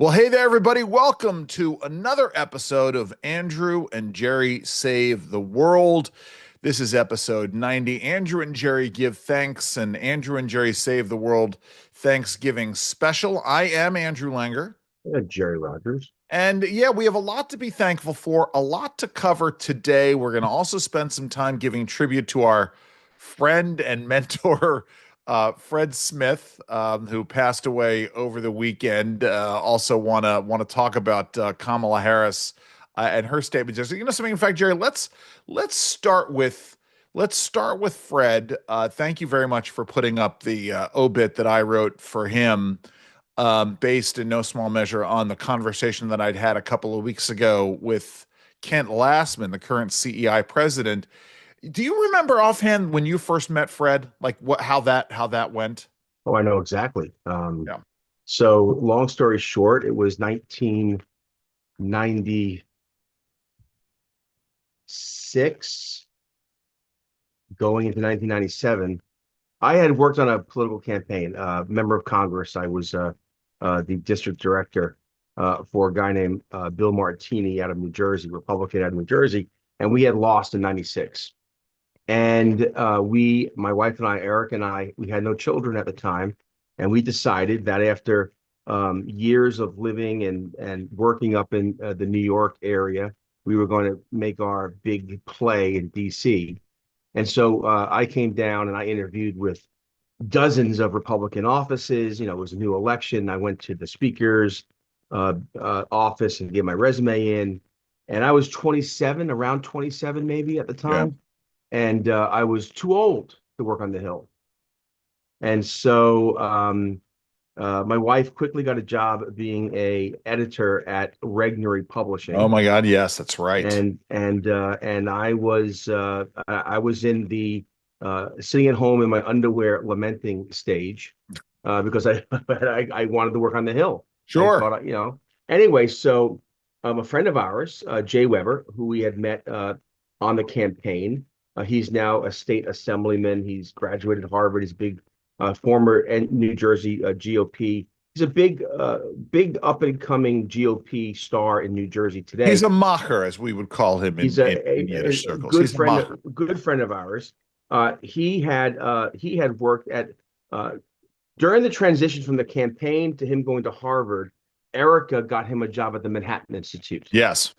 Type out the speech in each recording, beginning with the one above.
Well, hey there, everybody. Welcome to another episode of Andrew and Jerry Save the World. This is episode 90. Andrew and Jerry give thanks, and Andrew and Jerry Save the World Thanksgiving special. I am Andrew Langer. Jerry Rogers. And yeah, we have a lot to be thankful for, a lot to cover today. We're going to also spend some time giving tribute to our friend and mentor, Fred Smith, who passed away over the weekend. Also, want to talk about Kamala Harris and her statement. Just something. In fact, Jerry, let's start with Fred. Thank you very much for putting up the obit that I wrote for him, based in no small measure on the conversation that I'd had a couple of weeks ago with Kent Lastman, the current CEI president. Do you remember offhand when you first met Fred, like how that went? Oh, I know exactly. Yeah. So long story short, it was 1996 going into 1997. I had worked on a political campaign, member of Congress. I was the district director for a guy named Bill Martini out of New Jersey, Republican out of New Jersey, and we had lost in 96. And my wife and I, Eric and I, we had no children at the time. And we decided that after years of living and working up in the New York area, we were going to make our big play in DC. And so I came down and I interviewed with dozens of Republican offices. It was a new election. I went to the speaker's office and gave my resume in. And I was 27, around 27 maybe at the Yeah. time. And I was too old to work on the Hill. And so my wife quickly got a job being a editor at Regnery Oh Publishing. my God, yes, that's right. And I was in the sitting at home in my underwear lamenting stage because I wanted to work on the Hill. I Sure. thought, anyway, so a friend of ours, Jay Weber, who we had met on the campaign. He's now a state assemblyman. He's graduated Harvard. He's a big former New Jersey GOP. He's a big up and coming GOP star in New Jersey He's today. a macher, as we would call him He's in Yiddish a circles. He's a macher. good friend of ours. He had worked at during the transition from the campaign to him going to Harvard. Erica got him a job at the Manhattan Institute, Yes.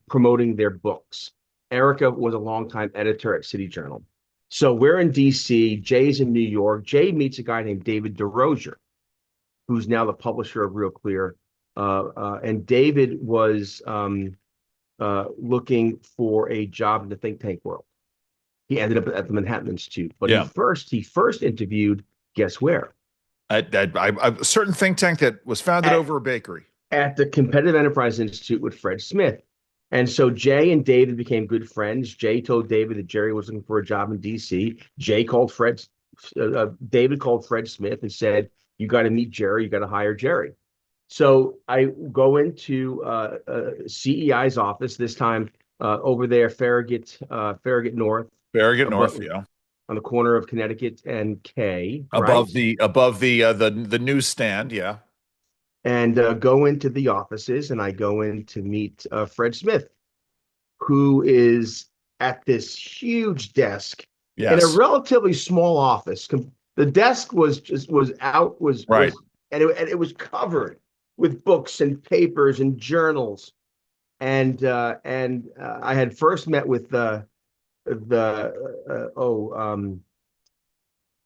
promoting their books. Erica was a longtime editor at City Journal. So we're in DC. Jay's in New York. Jay meets a guy named David DeRosier, who's now the publisher of Real Clear. And David was looking for a job in the think tank world. He ended up at the Manhattan Institute, but Yeah. he first interviewed, guess where? A certain think tank that was founded At, over a bakery. at the Competitive Enterprise Institute with Fred Smith. And so Jay and David became good friends. Jay told David that Jerry was looking for a job in DC. David called Fred Smith and said, "You got to meet Jerry. You got to hire Jerry." So I go into CEI's office this time over there, Farragut North, Farragut North, above, yeah. on the corner of Connecticut and K, right? Above the newsstand, yeah. And go into the offices, and I go in to meet Fred Smith, who is at this huge desk in a Yes. relatively small office. The desk Right. and it was covered with books and papers and journals. And I had first met with I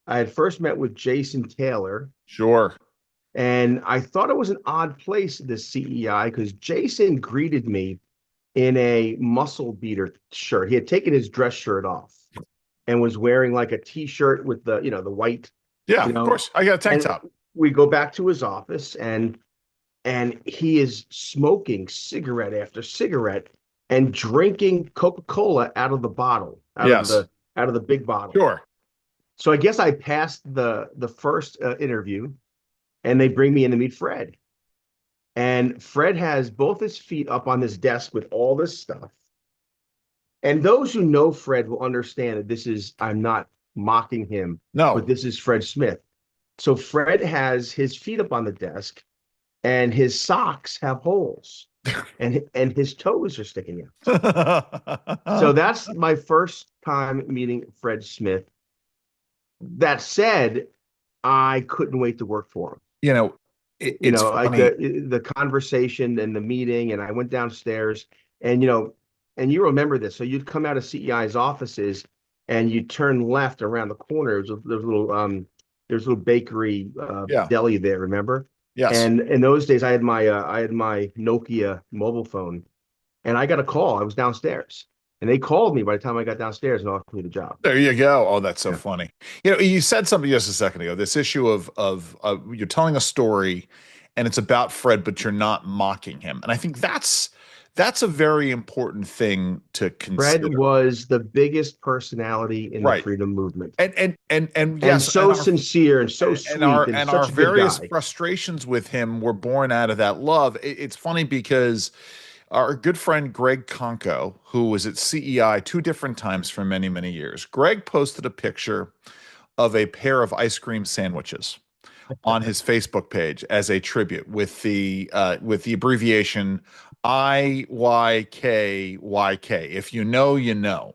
had first met with Jason Taylor. Sure. And I thought it was an odd place, this CEI, because Jason greeted me in a muscle beater shirt. He had taken his dress shirt off and was wearing like a t-shirt with the white, Yeah, of course. I got a tank and top. we go back to his office, and he is smoking cigarette after cigarette and drinking Coca-Cola out of the bottle, Yes. out of the big bottle. Sure. So I guess I passed the first interview, and they bring me in to meet Fred. And Fred has both his feet up on his desk with all this stuff. And those who know Fred will understand that I'm not mocking him, No. but this is Fred Smith. So Fred has his feet up on the desk, and his socks have holes, and his toes are sticking out. So that's my first time meeting Fred Smith. That said, I couldn't wait to work for him. You know, it's Like funny. the conversation and the meeting, and I went downstairs, and and you remember this. So you'd come out of CEI's offices, and you turn left around the corner. There's a little bakery Yeah. deli there, remember? Yes. And in those days, I had my Nokia mobile phone, and I got a call. I was downstairs, and they called me by the time I got downstairs and offered me the job. There you go. Oh, that's so Yeah. funny. You said something just a second ago. This issue of you're telling a story, and it's about Fred, but you're not mocking him. And I think that's a very important thing to Fred consider. was the biggest personality in the Right. freedom movement, And and yes, and so sincere and so sweet and our such a good various guy. frustrations with him were born out of that love. It's funny because our good friend Greg Conco, who was at CEI two different times for many, many years, Greg posted a picture of a pair of ice cream sandwiches on his Facebook page as a tribute with the abbreviation IYKYK. If you know, you know.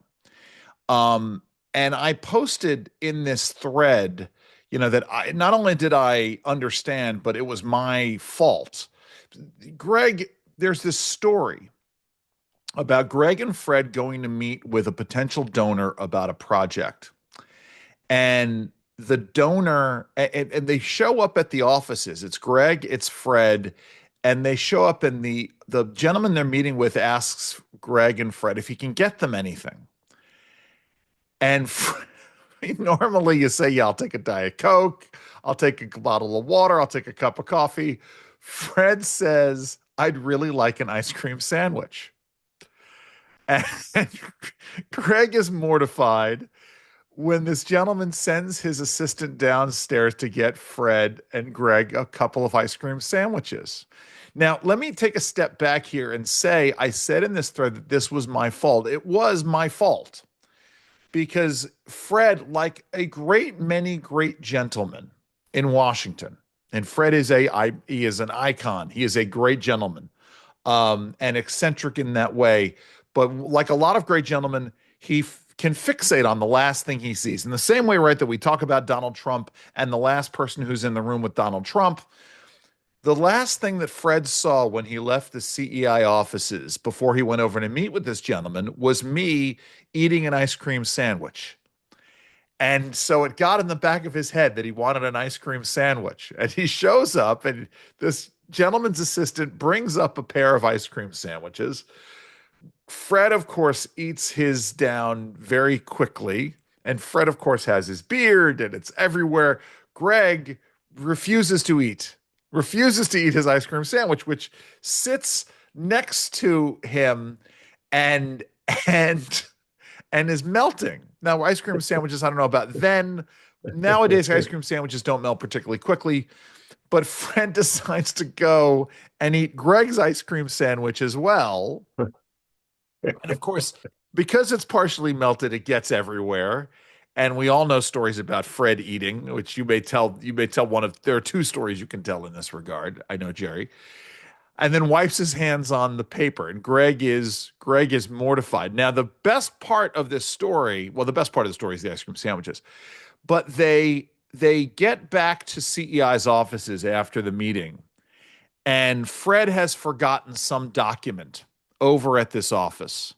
Um, and I posted in this thread, that I not only did I understand, but it was my fault. Greg, there's this story about Greg and Fred going to meet with a potential donor about a project. And the donor, and they show up at the offices. It's Greg, it's Fred, and they show up, and the gentleman they're meeting with asks Greg and Fred if he can get them anything. And normally you say, yeah, I'll take a Diet Coke, I'll take a bottle of water, I'll take a cup of coffee. Fred says, I'd really like an ice cream sandwich. And Greg is mortified when this gentleman sends his assistant downstairs to get Fred and Greg a couple of ice cream sandwiches. Now, let me take a step back here and say, I said in this thread that this was my fault. It was my fault because Fred, like a great many great gentlemen in Washington, and Fred he is an icon. He is a great gentleman, and eccentric in that way. But like a lot of great gentlemen, can fixate on the last thing he sees. In the same way, right, that we talk about Donald Trump and the last person who's in the room with Donald Trump, the last thing that Fred saw when he left the CEI offices before he went over to meet with this gentleman was me eating an ice cream sandwich. And so it got in the back of his head that he wanted an ice cream sandwich. And he shows up, and this gentleman's assistant brings up a pair of ice cream sandwiches. Fred, of course, eats his down very quickly. And Fred, of course, has his beard and it's everywhere. Greg refuses to eat, refuses to eat his ice cream sandwich, which sits next to him and and and is melting. Now, ice cream sandwiches, I don't know about then. Nowadays, ice cream sandwiches don't melt particularly quickly. But Fred decides to go and eat Greg's ice cream sandwich as well. And of course, because it's partially melted, it gets everywhere. And we all know stories about Fred eating, which you may tell there are two stories you can tell in this regard. I know Jerry. And then wipes his hands on the paper. And Greg is mortified. Now, the best part of this story, well, the best part of the story is the ice cream sandwiches. But they get back to CEI's offices after the meeting, and Fred has forgotten some document over at this office.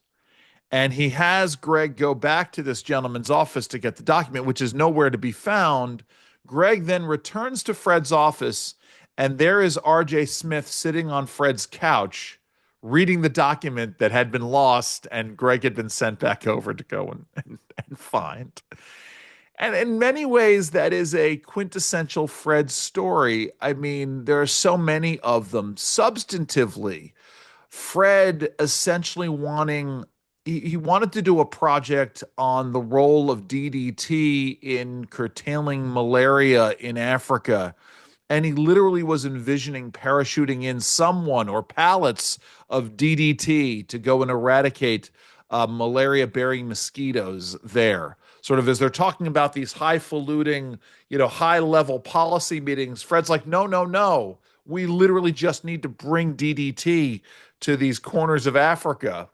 And he has Greg go back to this gentleman's office to get the document, which is nowhere to be found. Greg then returns to Fred's office, and there is RJ Smith sitting on Fred's couch reading the document that had been lost, and Greg had been sent back over to go and find. And in many ways, that is a quintessential Fred story. I mean, there are so many of them. Substantively, Fred essentially he wanted to do a project on the role of DDT in curtailing malaria in Africa. And he literally was envisioning parachuting in someone or pallets of DDT to go and eradicate malaria bearing mosquitoes there. Sort of as they're talking about these highfalutin, high level policy meetings, Fred's like, no, no, no. We literally just need to bring DDT to these corners of Africa.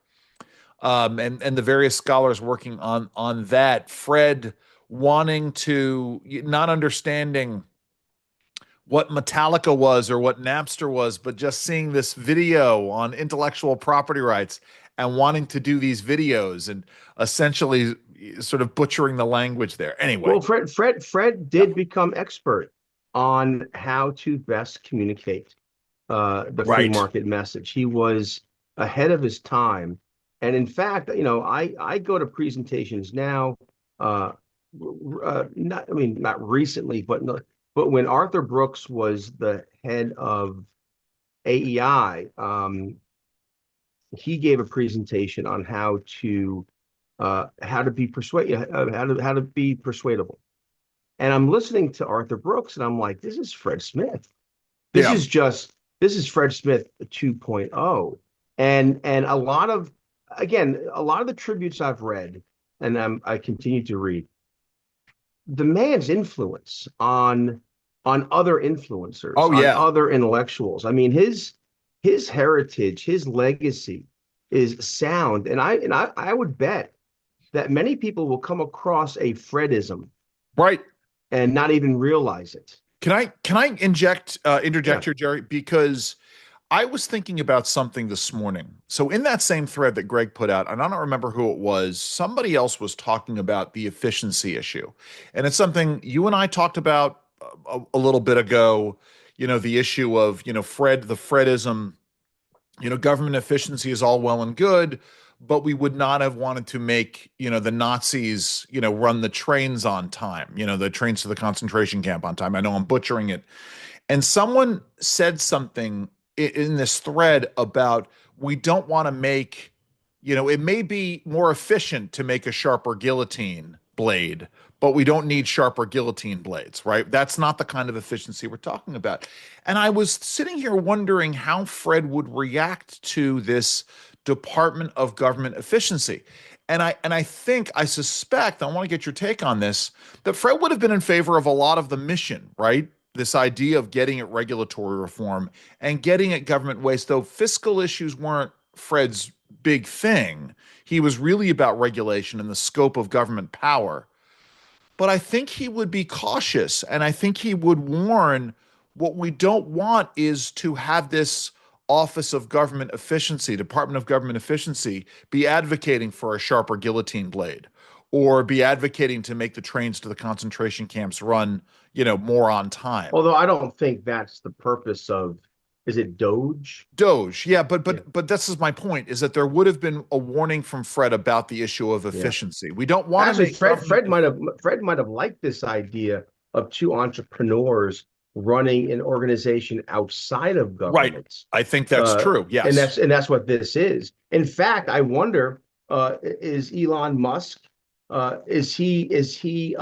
And the various scholars working on that. Fred wanting to not understanding what Metallica was or what Napster was, but just seeing this video on intellectual property rights and wanting to do these videos and essentially sort of butchering the language there. Anyway, Well, Fred yeah, did become expert on how to best communicate the free right. market message. He was ahead of his time. And in fact, I go to presentations now, not, I mean, not recently, but no, but when Arthur Brooks was the head of AEI, he gave a presentation on how to be how to be persuadable. And I'm listening to Arthur Brooks, and I'm like, this is Fred Smith. This Yeah. is just this is Fred Smith 2.0. And a lot of the tributes I've read, and I continue to read, the man's influence on other influencers, Oh on yeah. other intellectuals. I mean, his heritage, his legacy is sound. And I would bet that many people will come across a Fredism Right. and not even realize it. Can I Yeah. interject here, Jerry? Because I was thinking about something this morning. So in that same thread that Greg put out, and I don't remember who it was, somebody else was talking about the efficiency issue. And it's something you and I talked about a little bit ago, the issue of, the Fredism, government efficiency is all well and good, but we would not have wanted to make, the Nazis, run the trains on time, the trains to the concentration camp on time. I know I'm butchering it, and someone said something in this thread about we don't want to make, it may be more efficient to make a sharper guillotine blade, but we don't need sharper guillotine blades, right? That's not the kind of efficiency we're talking about. And I was sitting here wondering how Fred would react to this Department of Government efficiency. I suspect, I want to get your take on this, that Fred would have been in favor of a lot of the mission, right? This idea of getting at regulatory reform and getting at government waste, though fiscal issues weren't Fred's big thing. He was really about regulation and the scope of government power. But I think he would be cautious, and I think he would warn what we don't want is to have this Office of Government Efficiency, Department of Government Efficiency, be advocating for a sharper guillotine blade or be advocating to make the trains to the concentration camps run, more on time. Although I don't think that's the purpose of, is it Doge? Doge, yeah, but Yeah. but but this is my point: is that there would have been a warning from Fred about the issue of Yeah. efficiency. We don't want to Actually, make government. Fred might have liked this idea of two entrepreneurs running an organization outside of Right. government. I think that's true. And Yes. that's what this is. In fact, I wonder, is Elon Musk, is he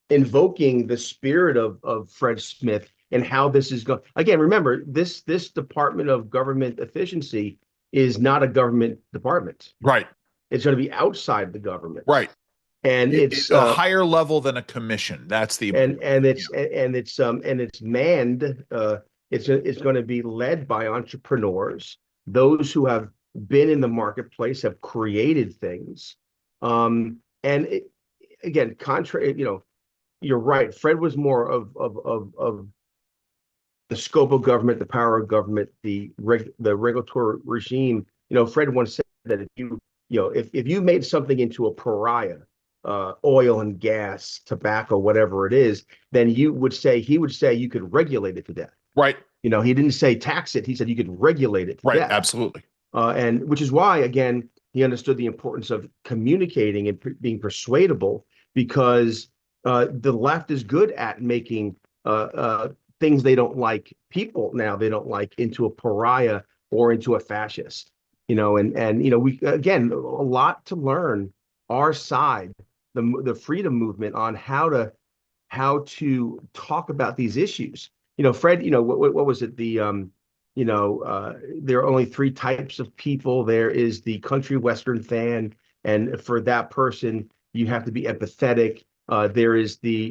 invoking the spirit of Fred Smith and how this is going? Again, remember, this Department of Government Efficiency is not a government department. Right. It's going to be outside the government, Right. and it's A higher level than a commission. That's the important thing. Yeah. and it's manned. It's going to be led by entrepreneurs, those who have been in the marketplace, have created things. And again, contrary, you're right. Fred was more of the scope of government, the power of government, the regulatory regime. Fred once said that if you made something into a pariah, oil and gas, tobacco, whatever it is, then he would say you could regulate it to death. Right. He didn't say tax it. He said you could regulate it to Right. death. Absolutely. And which is why, again, he understood the importance of communicating and being persuadable, because the left is good at making things they don't like, people now they don't like, into a pariah or into a fascist. We, again, a lot to learn, our side, the freedom movement, on how to talk about these issues. Fred, what was it? There are only three types of people. There is the country western fan, and for that person, you have to be empathetic. There is the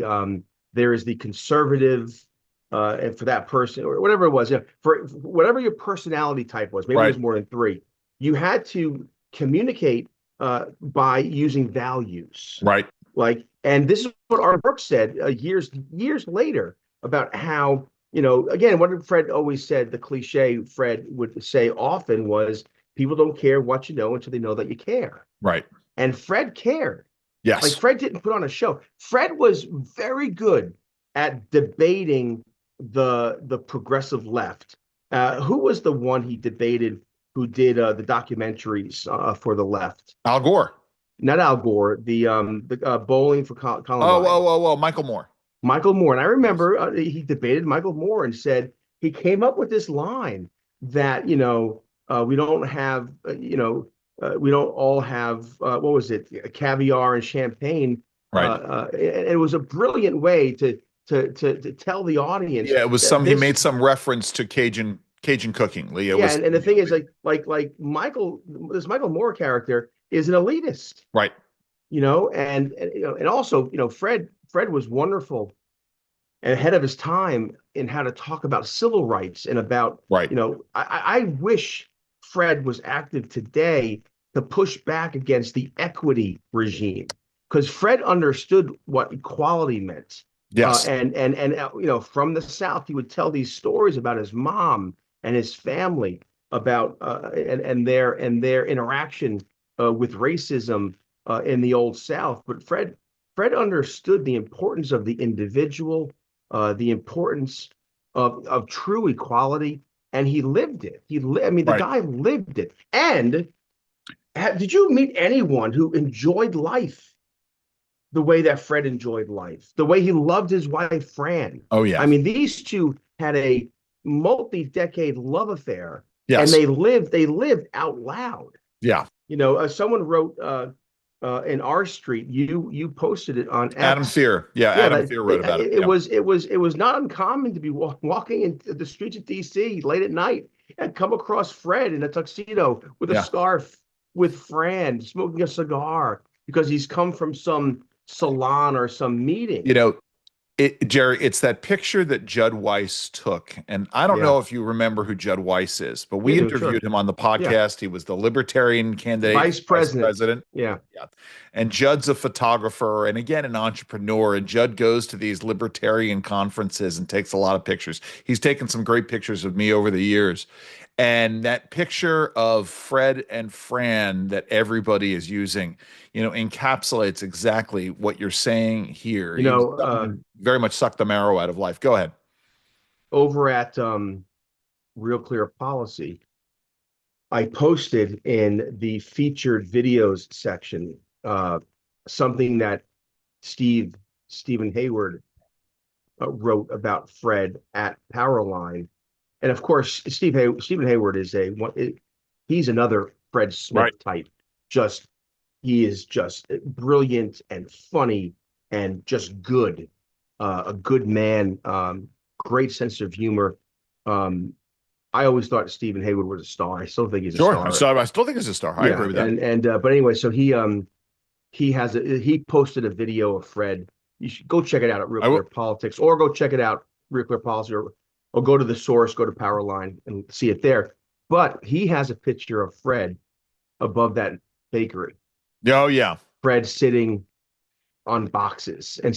conservative and for that person or whatever it was, for whatever your personality type was, maybe Right. there's more than three. You had to communicate by using values. Right. Like, and this is what Art Brooks said years later about how, again, what Fred always said, the cliche Fred would say often was, people don't care what you know until they know that you care. Right. And Fred cared. Like Yes. Fred didn't put on a show. Fred was very good at debating the progressive left. Who was the one he debated who did the documentaries for the left? Al Gore. Not Al Gore, the Bowling for Oh, Columbine. whoa, whoa, whoa. Michael Moore. Michael Moore. And I Yes. remember he debated Michael Moore and said he came up with this line that, we don't have, we don't all have, what was it, caviar and champagne. Right. It was a brilliant way to tell the audience Yeah, it was that he this, made some reference to Cajun cooking. Lee, it yeah, was, and the thing is, like Michael, this Michael Moore character is an elitist, right. and also, Fred was wonderful and ahead of his time in how to talk about civil rights and about, Right. I wish Fred was active today to push back against the equity regime because Fred understood what equality meant. Yes. From the South, he would tell these stories about his mom and his family about and their interaction with racism in the old South. But Fred understood the importance of the individual, the importance of true equality, and he lived it. I mean, the Right. guy lived it. And did you meet anyone who enjoyed life the way that Fred enjoyed life, the way he loved his wife, Fran? Oh, yeah. I mean, these two had a multi-decade love affair, and Yes. they lived out loud. Yeah. Someone wrote in our street, you posted it on Adam X. Thier. Yeah, Yeah, Adam that Thier wrote it, about it. it Yeah. was not uncommon to be walking in the streets of DC late at night and come across Fred in a tuxedo with a Yeah. scarf with Fran smoking a cigar because he's come from some salon or some meeting. You know, Jerry, it's that picture that Judd Weiss took. And I don't Yeah, know if you remember who Judd Weiss is, but you we do, sure. interviewed him on the Yeah, podcast. He was the Libertarian candidate vice for vice president. president. Yeah, Yeah. And Judd's a photographer and again, an entrepreneur. And Judd goes to these libertarian conferences and takes a lot of pictures. He's taken some great pictures of me over the years. And that picture of Fred and Fran that everybody is using, encapsulates exactly what you're saying here. you He was know, someone who very much sucked the marrow out of life. Go ahead. over at Real Clear Policy, I posted in the featured videos section something that Stephen Hayward wrote about Fred at Powerline, and of course Stephen Hayward is he's another Fred Right. Smith type. Just he is just brilliant and funny and just good, a good man, great sense of humor. Um, I always thought Stephen Hayward was a star. I still think he's a Sure. star. So I still think he's a star. I Yeah, agree with that. and but anyway, so he posted a video of Fred. You should go check it out at Real I Clear will. Politics, or go check it out Real Clear Policy, or go to the source, go to Powerline, and see it there. But he has a picture of Fred above that bakery. Oh, yeah. Fred sitting on boxes, and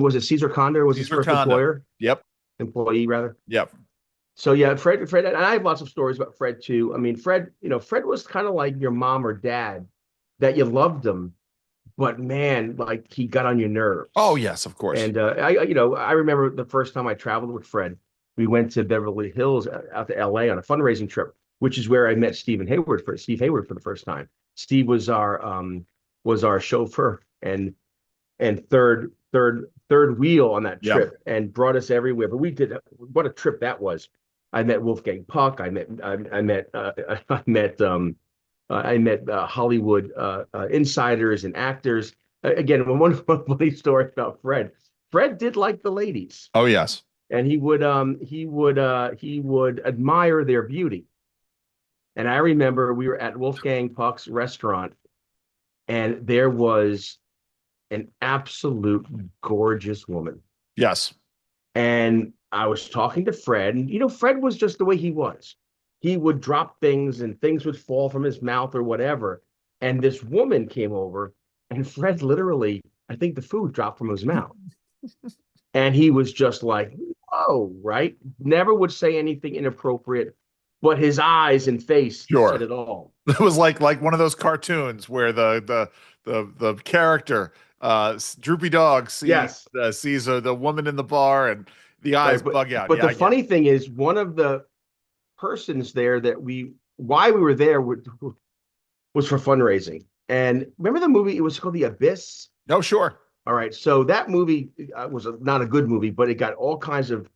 was it Caesar Condor was his Caesar first Conda. Yep. employee rather. Yep. So yeah, Fred, and I have lots of stories about Fred too. I mean, Fred was kind of like your mom or dad, that you loved him, but man, like he got on your nerves. Oh, yes, of course. And I remember the first time I traveled with Fred, we went to Beverly Hills out to LA on a fundraising trip, which is where I met Steve Hayward for the first time. Steve was our chauffeur and third wheel on that Yeah. trip and brought us everywhere. But what a trip that was. I met Wolfgang Puck. I met Hollywood insiders and actors. Again, one funny story about Fred. Fred did like the ladies, Oh, yes. and he would admire their beauty. And I remember we were at Wolfgang Puck's restaurant, and there was an absolute gorgeous woman. Yes. And I was talking to Fred, and Fred was just the way he was. He would drop things and things would fall from his mouth or whatever. And this woman came over, and Fred literally, I think the food dropped from his mouth. And he was just like, whoa, right? Never would say anything inappropriate, but his eyes and face said Sure. it all. It was like one of those cartoons where the character Droopy Dog Yes, sees the woman in the bar and the eyes right. But bug out. but Yeah, the I get it. funny thing is, one of the persons there that why we were there was for fundraising. And remember the movie? It was called The Abyss. No, sure. All right. So that movie was not a good movie, but it got all kinds of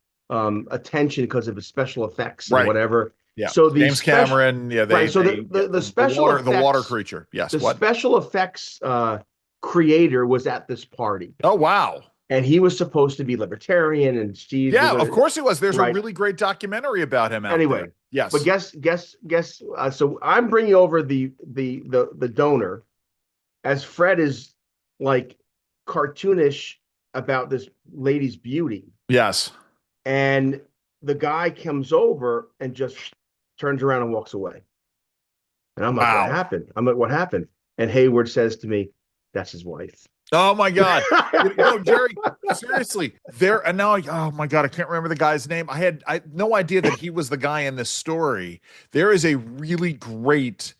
attention because of its special effects and Right. whatever. Yeah. So the James special Cameron. Yeah, right. So yeah, the the water creature. Yes. What? special effects creator was at this party, Oh, wow. and he was supposed to be libertarian, and Steve was Yeah, of course it was. There's a right. really great documentary about him out there. Anyway, but Yes. guess. So I'm bringing over the donor as Fred is like cartoonish about this lady's beauty. Yes. And the guy comes over and just turns around and walks away. And I'm like, what Wow. happened? I'm like, what happened? And Hayward says to me, that's his wife. Oh my God. Jerry, seriously, there and now oh my God, I can't remember the guy's name. I had no idea that he was the guy in this story. There is a really great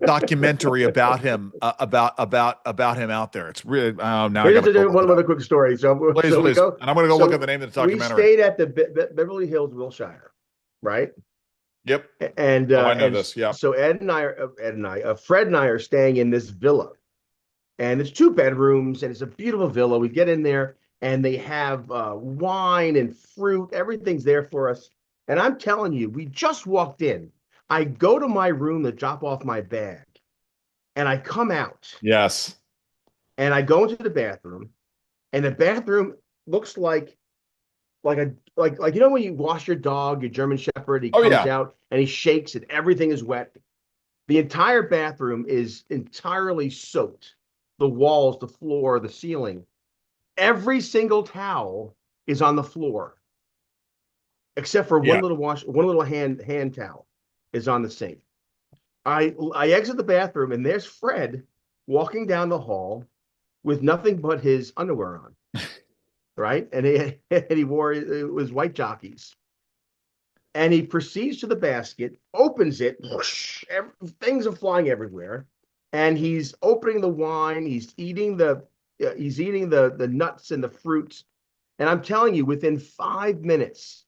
documentary about him about him out there. It's really now I Here's gotta go look one it other up. quick story. Please, So we please. go. And I'm gonna go look at the So name of the we documentary. stayed at the Beverly Hills Wilshire, right? Yep. And Oh, I know this. Yeah. so Fred and I are staying in this villa, and it's 2 bedrooms, and it's a beautiful villa. We get in there, and they have wine and fruit. Everything's there for us. And I'm telling you, we just walked in. I go to my room to drop off my bag, and I come out, Yes. and I go into the bathroom, and the bathroom looks like when you wash your dog, your German Shepherd, he Oh comes yeah. out and he shakes and everything is wet. The entire bathroom is entirely soaked. The walls, the floor, the ceiling. Every single towel is on the floor, except for Yeah. one little hand towel is on the sink. I exit the bathroom and there's Fred walking down the hall with nothing but his underwear on, right? And he wore it was white jockeys. And he proceeds to the basket, opens it, whoosh, things are flying everywhere, and he's opening the wine. He's eating the nuts and the fruits, and I'm telling you, within 5 minutes,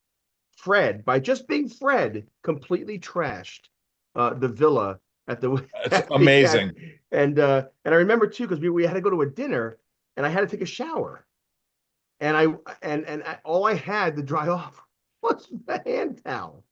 Fred, by just being Fred, completely trashed the villa at the It's amazing. and I remember too because we had to go to a dinner, and I had to take a shower, and all I had to dry off was the hand towel.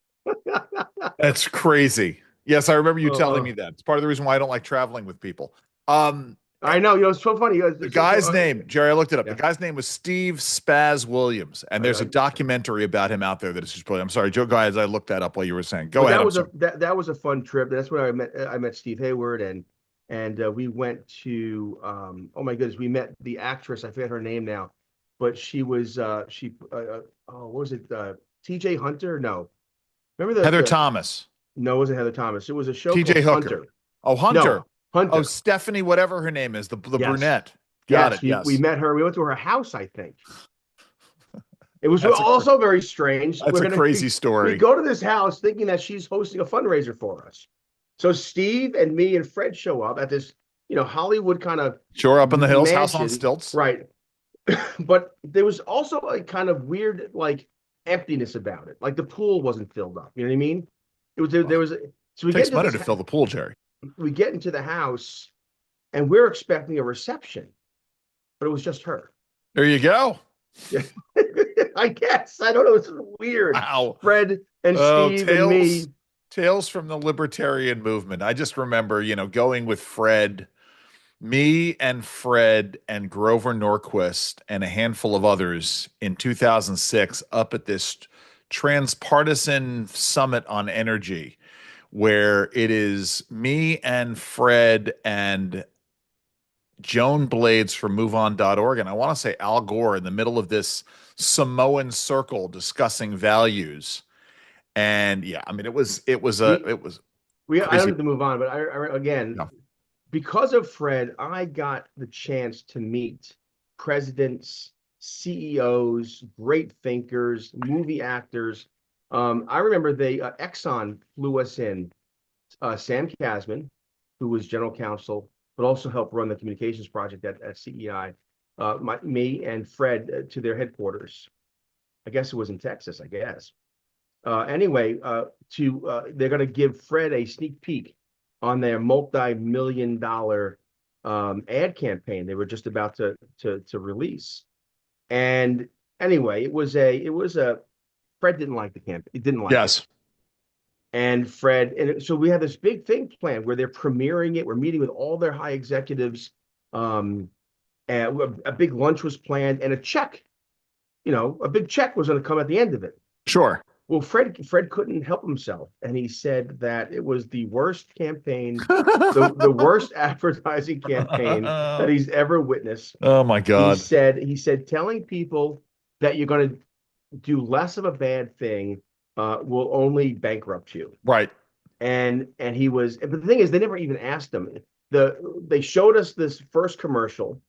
That's crazy. Yes, I remember you telling uh, me that. It's part of the reason why I don't like traveling with people. Um, I know, it's so funny. the guy's name, Jerry, I looked it up. The Yeah, guy's name was Steve Spaz Williams, and there's a I, documentary about him out there that is just brilliant. I'm sorry, Joe, go ahead. I looked that up while you were saying. Go but ahead. that I'm was sorry. that was a fun trip. That's when I met Steve Hayward, and we went to oh my goodness, we met the actress. I forget her name now, but she was oh, what was it, TJ Hunter? No, remember Heather the Thomas, no, it wasn't Heather Thomas. It was a show TJ called Hooker. Hunter. Oh, Hunter. No, Oh, Hunter. Stephanie, whatever her name is, the Yes, brunette. Got yes. it. We Yes. met her. We went to her house, I think. It was That's a also very strange. that's a crazy We story. go to this house thinking that she's hosting a fundraiser for us. So Steve and me and Fred show up at this, Hollywood kind of Sure, up in the hills, house on mansion, stilts. right? But there was also a kind of weird like emptiness about it. Like the pool wasn't filled up. You know what I mean? It was there, Well, there was so we get takes into money to fill the pool, Jerry. the house and we're expecting a reception, but it was just her. There you go. I guess. I don't know. It's weird. Wow. Fred and Oh, Steve and me. tales from the libertarian movement. I just remember, going with Fred, me and Fred and Grover Norquist and a handful of others in 2006 up at this transpartisan summit on energy, where it is me and Fred and Joan Blades from MoveOn.org, and I want to say Al Gore in the middle of this Samoan circle discussing values. And yeah, I mean, We it was I don't crazy. need to move on, but again, Yeah, because of Fred, I got the chance to meet presidents, CEOs, great thinkers, movie actors. I remember Exxon flew us in, Sam Kasman, who was general counsel, but also helped run the communications project at CEI, me and Fred to their headquarters. I guess it was in Texas, I guess. Anyway, they're going to give Fred a sneak peek on their multi-million-dollar ad campaign they were just about to release. And anyway, it was a Fred didn't like the campaign. He didn't like it. yes, And Fred, so we had this big thing planned where they're premiering it. We're meeting with all their high executives. Um, and a big lunch was planned, and a big check was going to come at the end of it. sure. Well, Fred couldn't help himself, and he said that it was the worst campaign, the worst advertising campaign that he's ever witnessed. Oh my God. He said telling people that you're going to do less of a bad thing will only bankrupt you. Right. And he was, but the thing is, they never even asked him. They showed us this first commercial,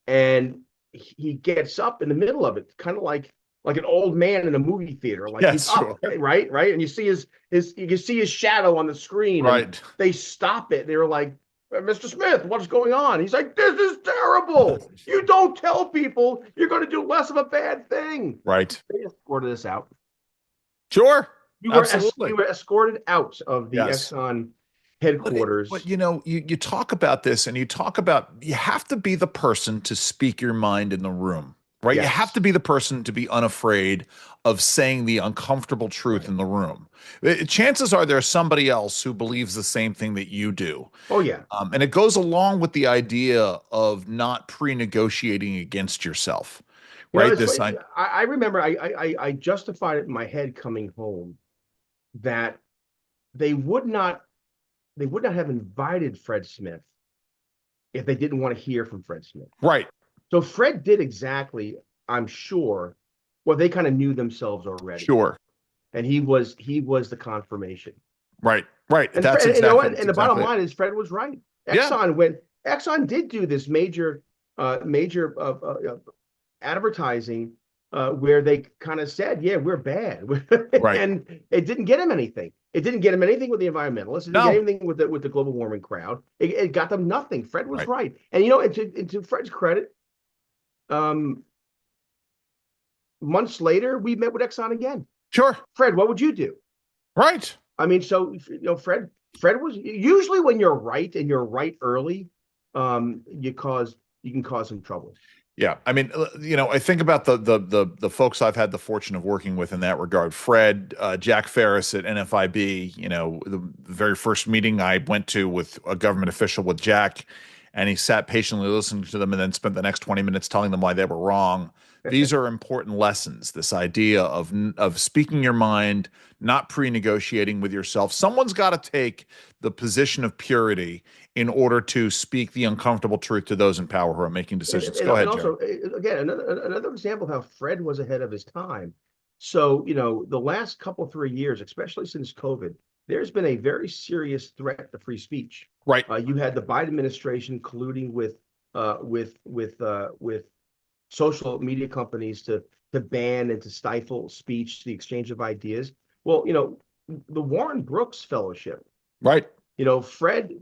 and he gets up in the middle of it, kind of like an old man in a movie theater, like he's Yes, up, sure. right, and you see you can see his shadow on the screen, and Right. they stop it. They're like, Mr. Smith, what's going on? He's like, this is terrible. You don't tell people you're going to do less of a bad thing. Right. They escorted us out. Sure. We Absolutely. were escorted out of the Yes. Exxon But headquarters. you talk about this and you talk about you have to be the person to speak your mind in the room, right? You have Yes, to be the person to be unafraid of saying the uncomfortable truth right. in the room. Chances are there's somebody else who believes the same thing that you do. Oh yeah. And it goes along with the idea of not pre-negotiating against yourself, right? It's This funny. I I remember I justified it in my head coming home that they would not they would not have invited Fred Smith if they didn't want to hear from Fred Smith. right, So Fred did exactly, I'm sure, what they kind of knew themselves already, sure, and he was the confirmation. right, right. And That's Fred, you know exactly what? that's And the bottom exactly it. line is Fred was right. Yeah, Exxon did do this major advertising where they kind of said, "Yeah, we're bad," right. and it didn't get him anything. It didn't get him anything with the environmentalists. It didn't get No, anything with the global warming crowd. It got them nothing. Fred was right. right, and to Fred's credit, um, months later, we met with Exxon again. Sure. Fred, what would you do? Right. I mean, so Fred was usually when you're right and you're right early, you can cause some trouble. Yeah, I mean, I think about the folks I've had the fortune of working with in that regard. Fred, Jack Ferris at NFIB. The very first meeting I went to with a government official with Jack, and he sat patiently listening to them, and then spent the next 20 minutes telling them why they were wrong. These are important lessons. This idea of speaking your mind, not pre-negotiating with yourself. Someone's got to take the position of purity in order to speak the uncomfortable truth to those in power who are making and, decisions. and, Go and ahead, Jerry. also again another example of how Fred was ahead of his time. So the last couple 3 years, especially since COVID, there's been a very serious threat to free speech. Right. You had the Biden administration colluding with social media companies to ban and to stifle speech, the exchange of ideas. Well, the Warren Brooks Fellowship. Right. Fred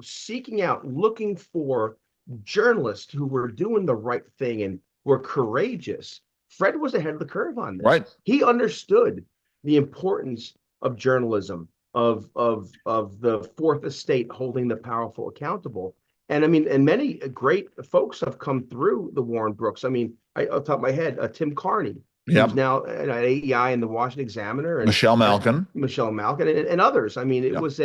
seeking out, looking for journalists who were doing the right thing and were courageous. Fred was ahead of the curve on this. Right. He understood the importance of journalism, of the fourth estate holding the powerful accountable. And I mean, and many great folks have come through the Warren Brooks. I mean, off the top of my head, Tim Carney, who's Yep. now at AEI and the Washington Examiner, and Michelle Malkin. Michelle Malkin, and others. I mean, it Yep. was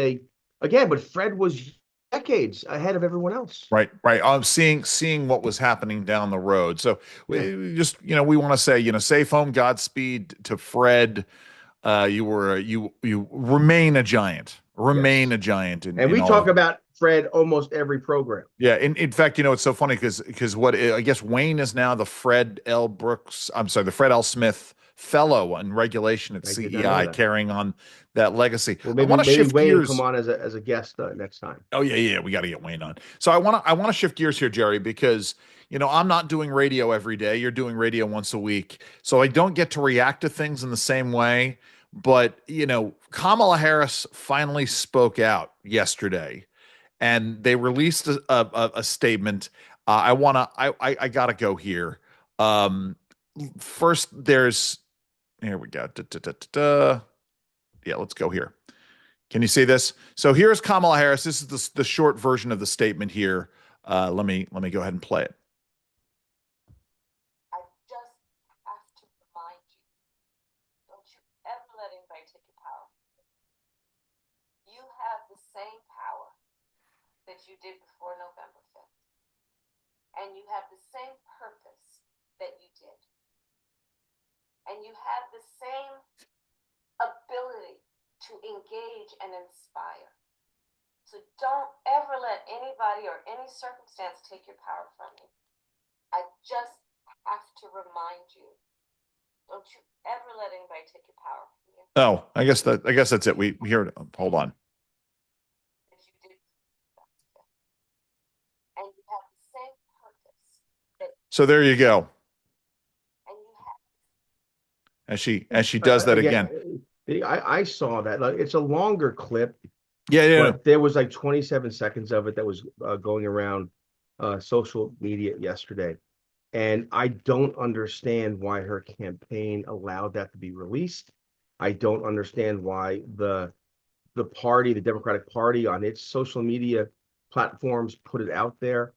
again, but Fred was decades ahead of everyone else. Right. Right. Seeing what was happening down the road. So Yeah. we just, we want to say, safe home, Godspeed to Fred. You remain a giant. Remain Yes. a giant And in we all talk of it. about Fred almost every program. Yeah, in fact, it's so funny because what I guess Wayne is now the Fred L. Brooks, I'm sorry, the Fred L. Smith Fellow on Regulation at I did not know CEI, that. carrying on that legacy. Well, I want to maybe shift Wayne come gears. on as a guest next time. Oh yeah, yeah, we got to get Wayne on. So I want to shift gears here, Jerry, because I'm not doing radio every day. You're doing radio once a week, so I don't get to react to things in the same way. But Kamala Harris finally spoke out yesterday, and they released a statement. I gotta go here. Um, First, here we go. Da, da, da, da, da. Yeah, let's go here. Can you see this? So here's Kamala Harris. This is the short version of the statement here. Let me go ahead and play it. I just have to remind you, don't you ever let anybody take your power. You have the same power that you did before November 5th. And you have the same purpose that you did. And you have the same ability to engage and inspire. So don't ever let anybody or any circumstance take your power from you. I just have to remind you, don't you ever let anybody take your power from you. Oh, I guess that's it. We hear it. Hold on. And you have the same purpose. So there you go. And you have As she does that again. I saw that. Like, it's a longer clip, Yeah, yeah. but there was like 27 seconds of it that was going around social media yesterday. And I don't understand why her campaign allowed that to be released. I don't understand why the party, the Democratic Party, on its social media platforms put it out there.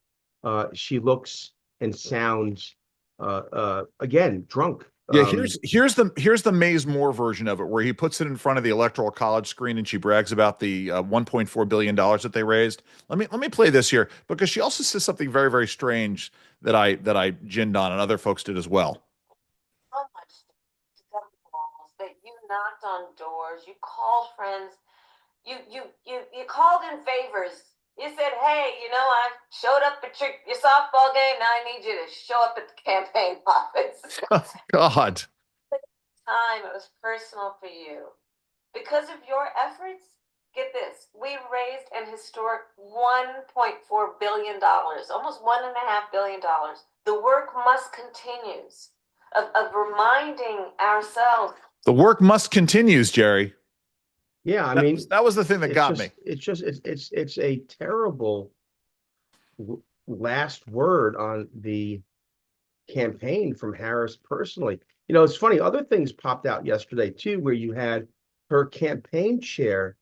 She looks and sounds again drunk. Yeah, here's the Maze Moore version of it, where he puts it in front of the Electoral College screen and she brags about the $1.4 billion that they raised. Let me play this here, because she also says something very, very strange that I ginned on, and other folks did as well. so much walls that you knocked on doors, you called friends, you called in favors. You said, hey, I showed up at your softball game. Now I need you to show up at the campaign office. Oh, God. Time it was personal for you. Because of your efforts, get this, we raised an historic $1.4 billion, almost $1.5 billion. The work must continue of reminding ourselves. The work must continues, Jerry. Yeah, I mean, that was the thing that got me. It's a terrible last word on the campaign from Harris personally. It's funny, other things popped out yesterday too, where you had her campaign chair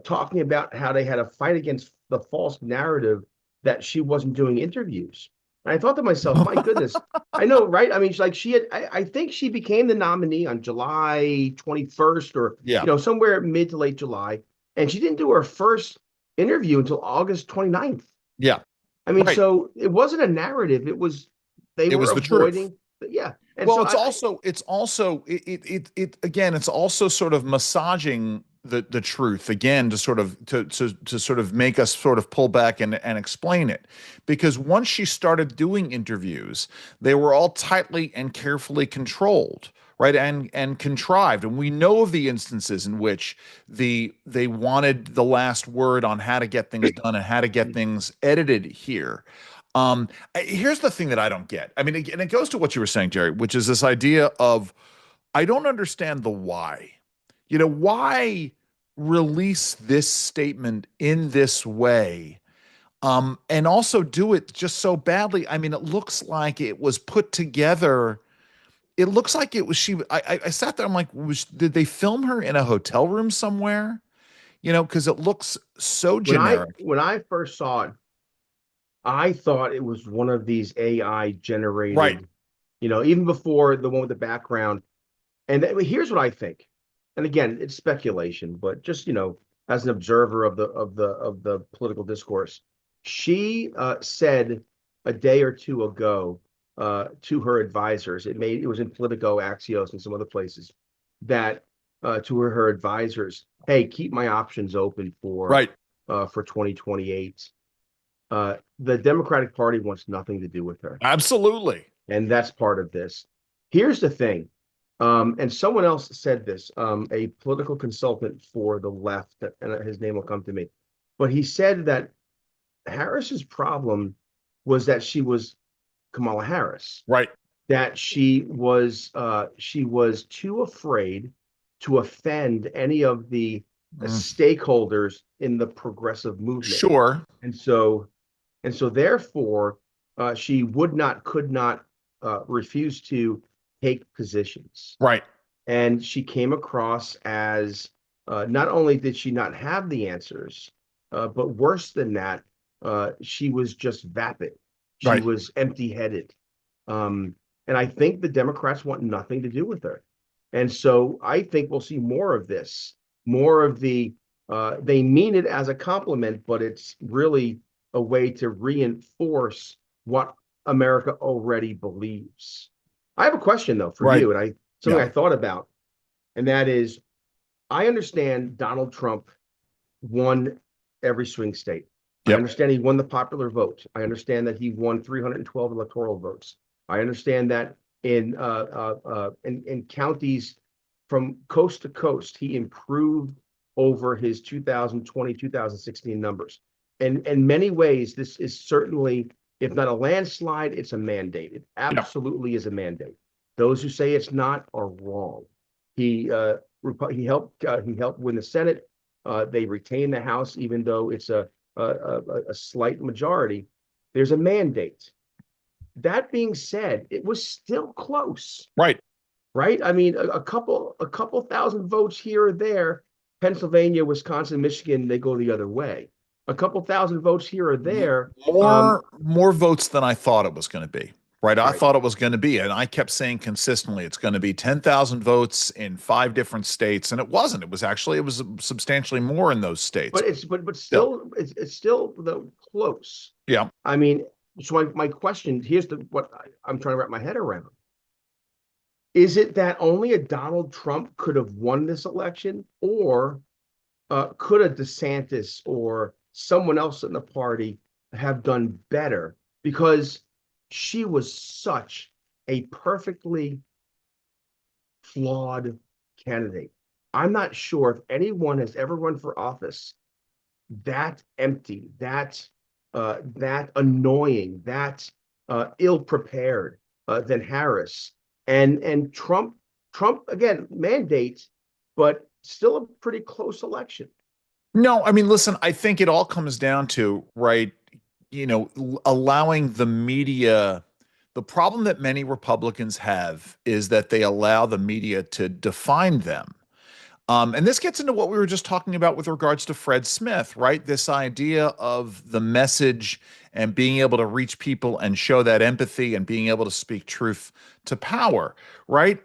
talking about how they had a fight against the false narrative that she wasn't doing interviews. And I thought to myself, my goodness, I know, right? I mean, I think she became the nominee on July 21st or, somewhere mid to late July. And she didn't do her first interview until August 29th. Yeah. I mean, so it wasn't a narrative. It was avoiding. Yeah. And well, so it's also again, it's also sort of massaging the truth again to sort of make us sort of pull back and explain it, because once she started doing interviews, they were all tightly and carefully controlled, right, and contrived, and we know of the instances in which they wanted the last word on how to get things done and how to get things edited here. Here's the thing that I don't get. I mean, and it goes to what you were saying, Jerry, which is this idea of, I don't understand the why. Why release this statement in this way, and also do it just so badly? I mean, it looks like it was put together. It looks like it was I sat there. I'm like, did they film her in a hotel room somewhere? Because it looks so generic. When I first saw it, I thought it was one of these AI generated, right? Even before the one with the background. And here's what I think. And again, it's speculation, but just, as an observer of the political discourse, she said a day or two ago to her advisors, it was in Politico, Axios, and some other places, that to her advisors, hey, keep my options open for right. for 2028. The Democratic Party wants nothing to do with her. Absolutely. And that's part of this. Here's the thing. And someone else said this, a political consultant for the left, and his name will come to me. But he said that Harris's problem was that she was Kamala Harris, Right. that she was too afraid to offend any of the stakeholders in the progressive movement. Sure. And so therefore, she could not refuse to take positions. Right. And she came across as not only did she not have the answers, but worse than that, she was just vapid. She Right. was empty-headed. And I think the Democrats want nothing to do with her. And so I think we'll see more of this, more of they mean it as a compliment, but it's really a way to reinforce what America already believes. I have a question though for Right. you, and something Yeah. I thought about, and that is, I understand Donald Trump won every swing state. I Yep. understand he won the popular vote. I understand that he won 312 electoral votes. I understand that in counties from coast to coast, he improved over his 2020, 2016 numbers. And in many ways, this is certainly, if not a landslide, it's a mandate. It Yep. absolutely is a mandate. Those who say it's not are wrong. He helped win the Senate. They retain the House, even though it's a slight majority. There's a mandate. That being said, it was still close, Right. right? I mean, a couple thousand votes here or there. Pennsylvania, Wisconsin, Michigan, they go the other way. A couple thousand votes here or there. More votes than I thought it was going to be. Right. I Right. thought it was going to be, and I kept saying consistently it's going to be 10,000 votes in 5 different states, and it wasn't. It was substantially more in those states. But still, it's still close. Yeah. I mean, so my question, here's what I'm trying to wrap my head around. Is it that only a Donald Trump could have won this election, or could a DeSantis or someone else in the party have done better? Because she was such a perfectly flawed candidate. I'm not sure if anyone has ever run for office that empty, that annoying, that ill prepared than Harris. And Trump again mandates, but still a pretty close election. No, I mean, listen, I think it all comes down to, right, allowing the media. The problem that many Republicans have is that they allow the media to define them. And this gets into what we were just talking about with regards to Fred Smith, right? This idea of the message and being able to reach people and show that empathy and being able to speak truth to power, right?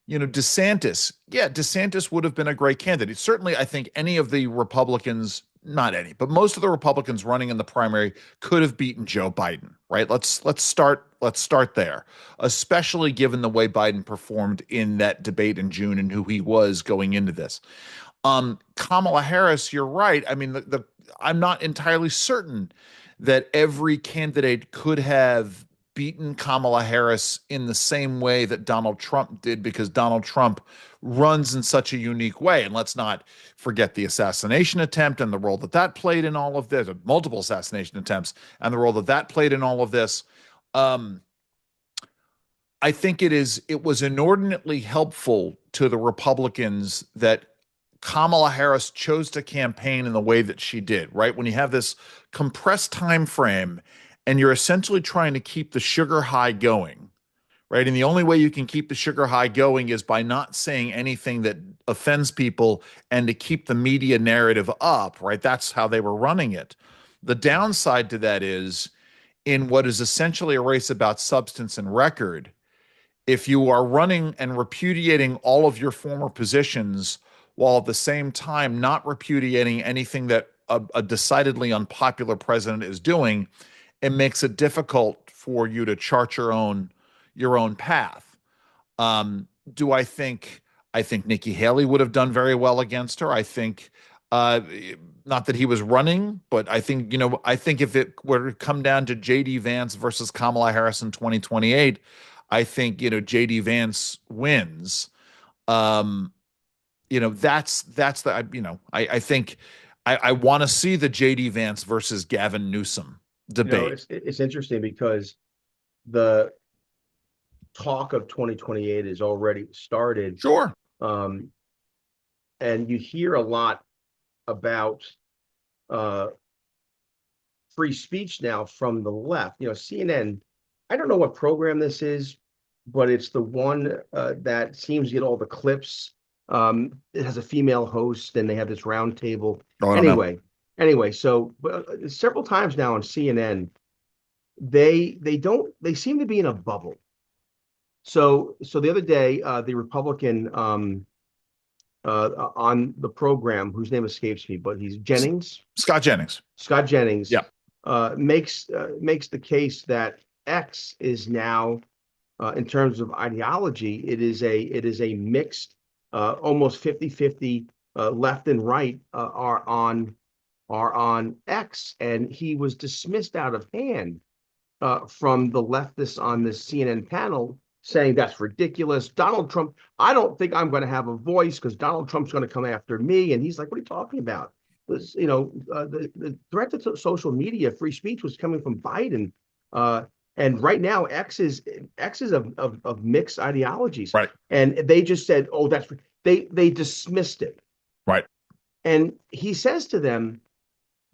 DeSantis, yeah, DeSantis would have been a great candidate. Certainly, I think any of the Republicans, not any, but most of the Republicans running in the primary could have beaten Joe Biden, right? Let's start there, especially given the way Biden performed in that debate in June and who he was going into this. Kamala Harris, you're right. I mean, I'm not entirely certain that every candidate could have beaten Kamala Harris in the same way that Donald Trump did, because Donald Trump runs in such a unique way. And let's not forget the assassination attempt and the role that played in all of this, multiple assassination attempts and the role that played in all of this. I think it was inordinately helpful to the Republicans that Kamala Harris chose to campaign in the way that she did, right? When you have this compressed time frame and you're essentially trying to keep the sugar high going, right? And the only way you can keep the sugar high going is by not saying anything that offends people and to keep the media narrative up, right? That's how they were running it. The downside to that is, in what is essentially a race about substance and record, if you are running and repudiating all of your former positions while at the same time not repudiating anything that a decidedly unpopular president is doing, it makes it difficult for you to chart your own path. Do I think Nikki Haley would have done very well against her? I think not that he was running, but I think, I think if it were to come down to JD Vance versus Kamala Harris in 2028, I think, JD Vance wins. Um, that's the, I think I want to see the JD Vance versus Gavin Newsom debate. It's interesting because the talk of 2028 is already started. Sure. Um, and you hear a lot about uh, free speech now from the left. CNN, I don't know what program this is, but it's the one that seems to get all the clips. It has a female host, and they have this round table. Oh, I don't know. Anyway, so several times now on CNN, they seem to be in a bubble. So the other day, the Republican on the program, whose name escapes me, but he's Jennings. Scott Jennings. Scott Jennings. Yeah. Makes the case that X is now, in terms of ideology, it is a mixed, almost 50-50, left and right are on X, and he was dismissed out of hand from the leftists on this CNN panel, saying that's ridiculous. Donald Trump, I don't think I'm going to have a voice because Donald Trump's going to come after me. And he's like, what are you talking about? The threat to social media, free speech was coming from Biden. And right now, X is of mixed ideologies. Right. And they just said, oh, they dismissed it. Right. And he says to them,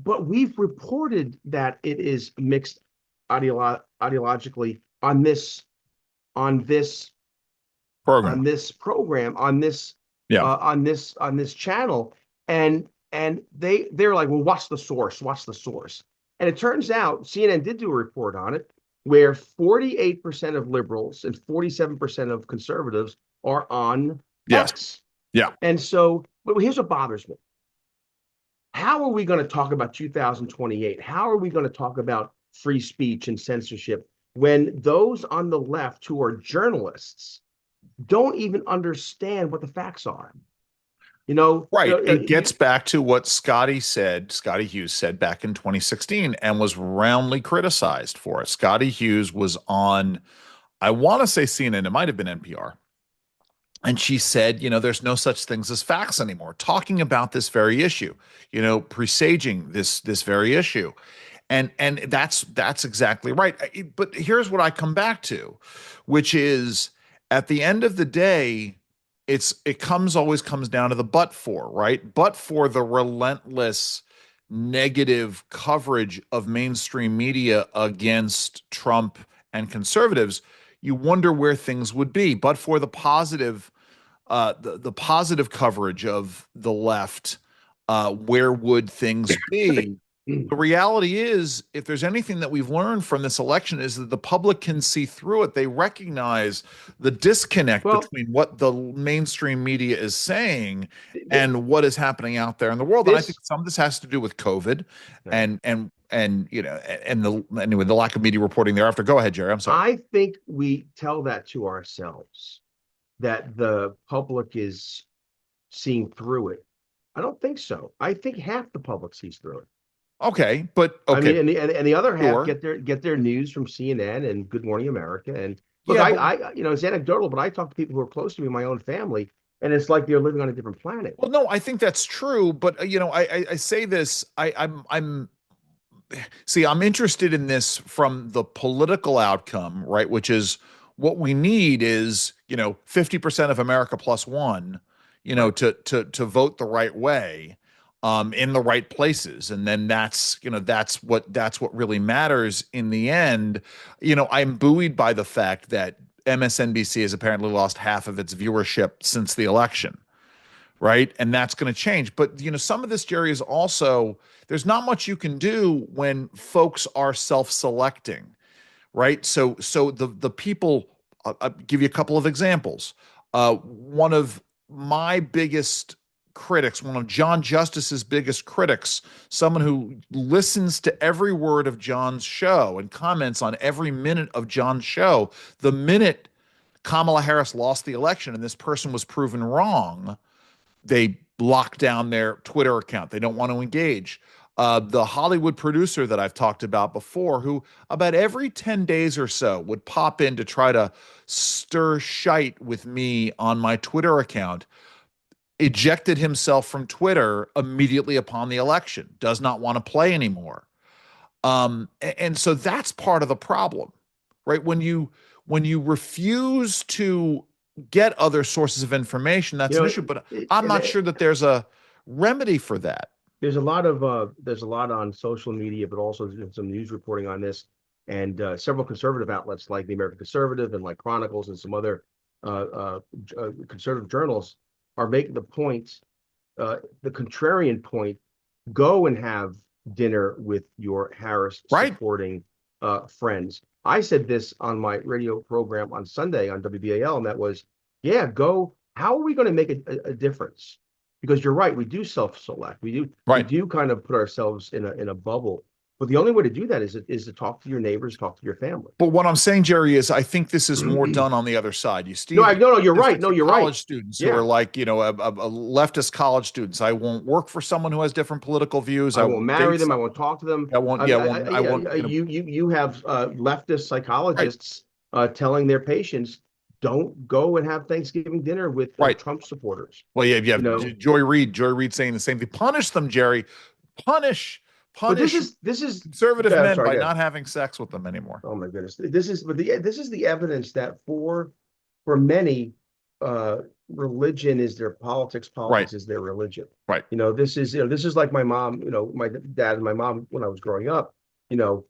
but we've reported that it is mixed ideologically on this program. On this channel, and they're like, well, what's the source? And it turns out CNN did do a report on it, where 48% of liberals and 47% of conservatives are on X. Yeah. And so, but here's what bothers me. How are we going to talk about 2028? How are we going to talk about free speech and censorship when those on the left who are journalists don't even understand what the facts are? Right. It gets back to what Scotty Hughes said back in 2016 and was roundly criticized for it. Scotty Hughes was on, I want to say CNN, it might have been NPR. And she said, there's no such things as facts anymore, talking about this very issue, presaging this very issue. And that's exactly right. But here's what I come back to, which is at the end of the day, it always comes down to the but for, right? But for the relentless negative coverage of mainstream media against Trump and conservatives, you wonder where things would be. But for the positive, the positive coverage of the left, where would things be? The reality is, if there's anything that we've learned from this election, is that the public can see through it. They recognize the disconnect between what the mainstream media is saying and what is happening out there in the world. And I think some of this has to do with COVID and the lack of media reporting thereafter. Go ahead, Jerry. I'm sorry. I think we tell that to ourselves, that the public is seeing through it. I don't think so. I think half the public sees through it. Okay, but okay. I mean, and the other half get their news from CNN and Good Morning America. And look, it's anecdotal, but I talk to people who are close to me, my own family, and it's like they're living on a different planet. Well, no, I think that's true, but I say this, I'm interested in this from the political outcome, right? Which is what we need is 50% of America plus one, to vote the right way. In the right places. And then that's what really matters in the end. I'm buoyed by the fact that MSNBC has apparently lost half of its viewership since the election. Right. And that's going to change. But, some of this, Jerry, is also, there's not much you can do when folks are self-selecting. Right. So the people, I'll give you a couple of examples. One of my biggest critics, one of John Justice's biggest critics, someone who listens to every word of John's show and comments on every minute of John's show. The minute Kamala Harris lost the election and this person was proven wrong, they lock down their Twitter account. They don't want to engage. The Hollywood producer that I've talked about before, who about every 10 days or so would pop in to try to stir shite with me on my Twitter account, ejected himself from Twitter immediately upon the election, does not want to play anymore. And so that's part of the problem, right? When you refuse to get other sources of information, that's You an know, issue. But I'm and not sure that there's a remedy for that. there's a lot on social media, but also some news reporting on this, and several conservative outlets like the American Conservative and like Chronicles and some other conservative journals are making the contrarian point: go and have dinner with your Harris Right. supporting friends. I said this on my radio program on Sunday on WBAL, and that was, yeah, go. How are we going to make a difference? Because you're right, we do self-select. We Right. do kind of put ourselves in a bubble. But the only way to do that is to talk to your neighbors, talk to your family. But what I'm saying, Jerry, is I think this is more done on the other side. You No, Steve, no, you're right. No, statistics you're right. college students who Yeah, are like, a leftist college students. I won't work for someone who has different political views. I I won't won't marry date them. I someone. won't talk to them. I won't, yeah, I won't, You have leftist right, psychologists telling their patients, don't go and have Thanksgiving dinner with right. Trump supporters. Well, yeah, yeah. You know, Joy Reid saying the same thing. Punish them, Jerry. Punish, but punish this is. conservative I'm men sorry, by go ahead. not having sex with them anymore. Oh my goodness, this is the evidence that for many, religion is their politics, Right, politics is their religion. right, This is like my mom, my dad and my mom when I was growing up. You know,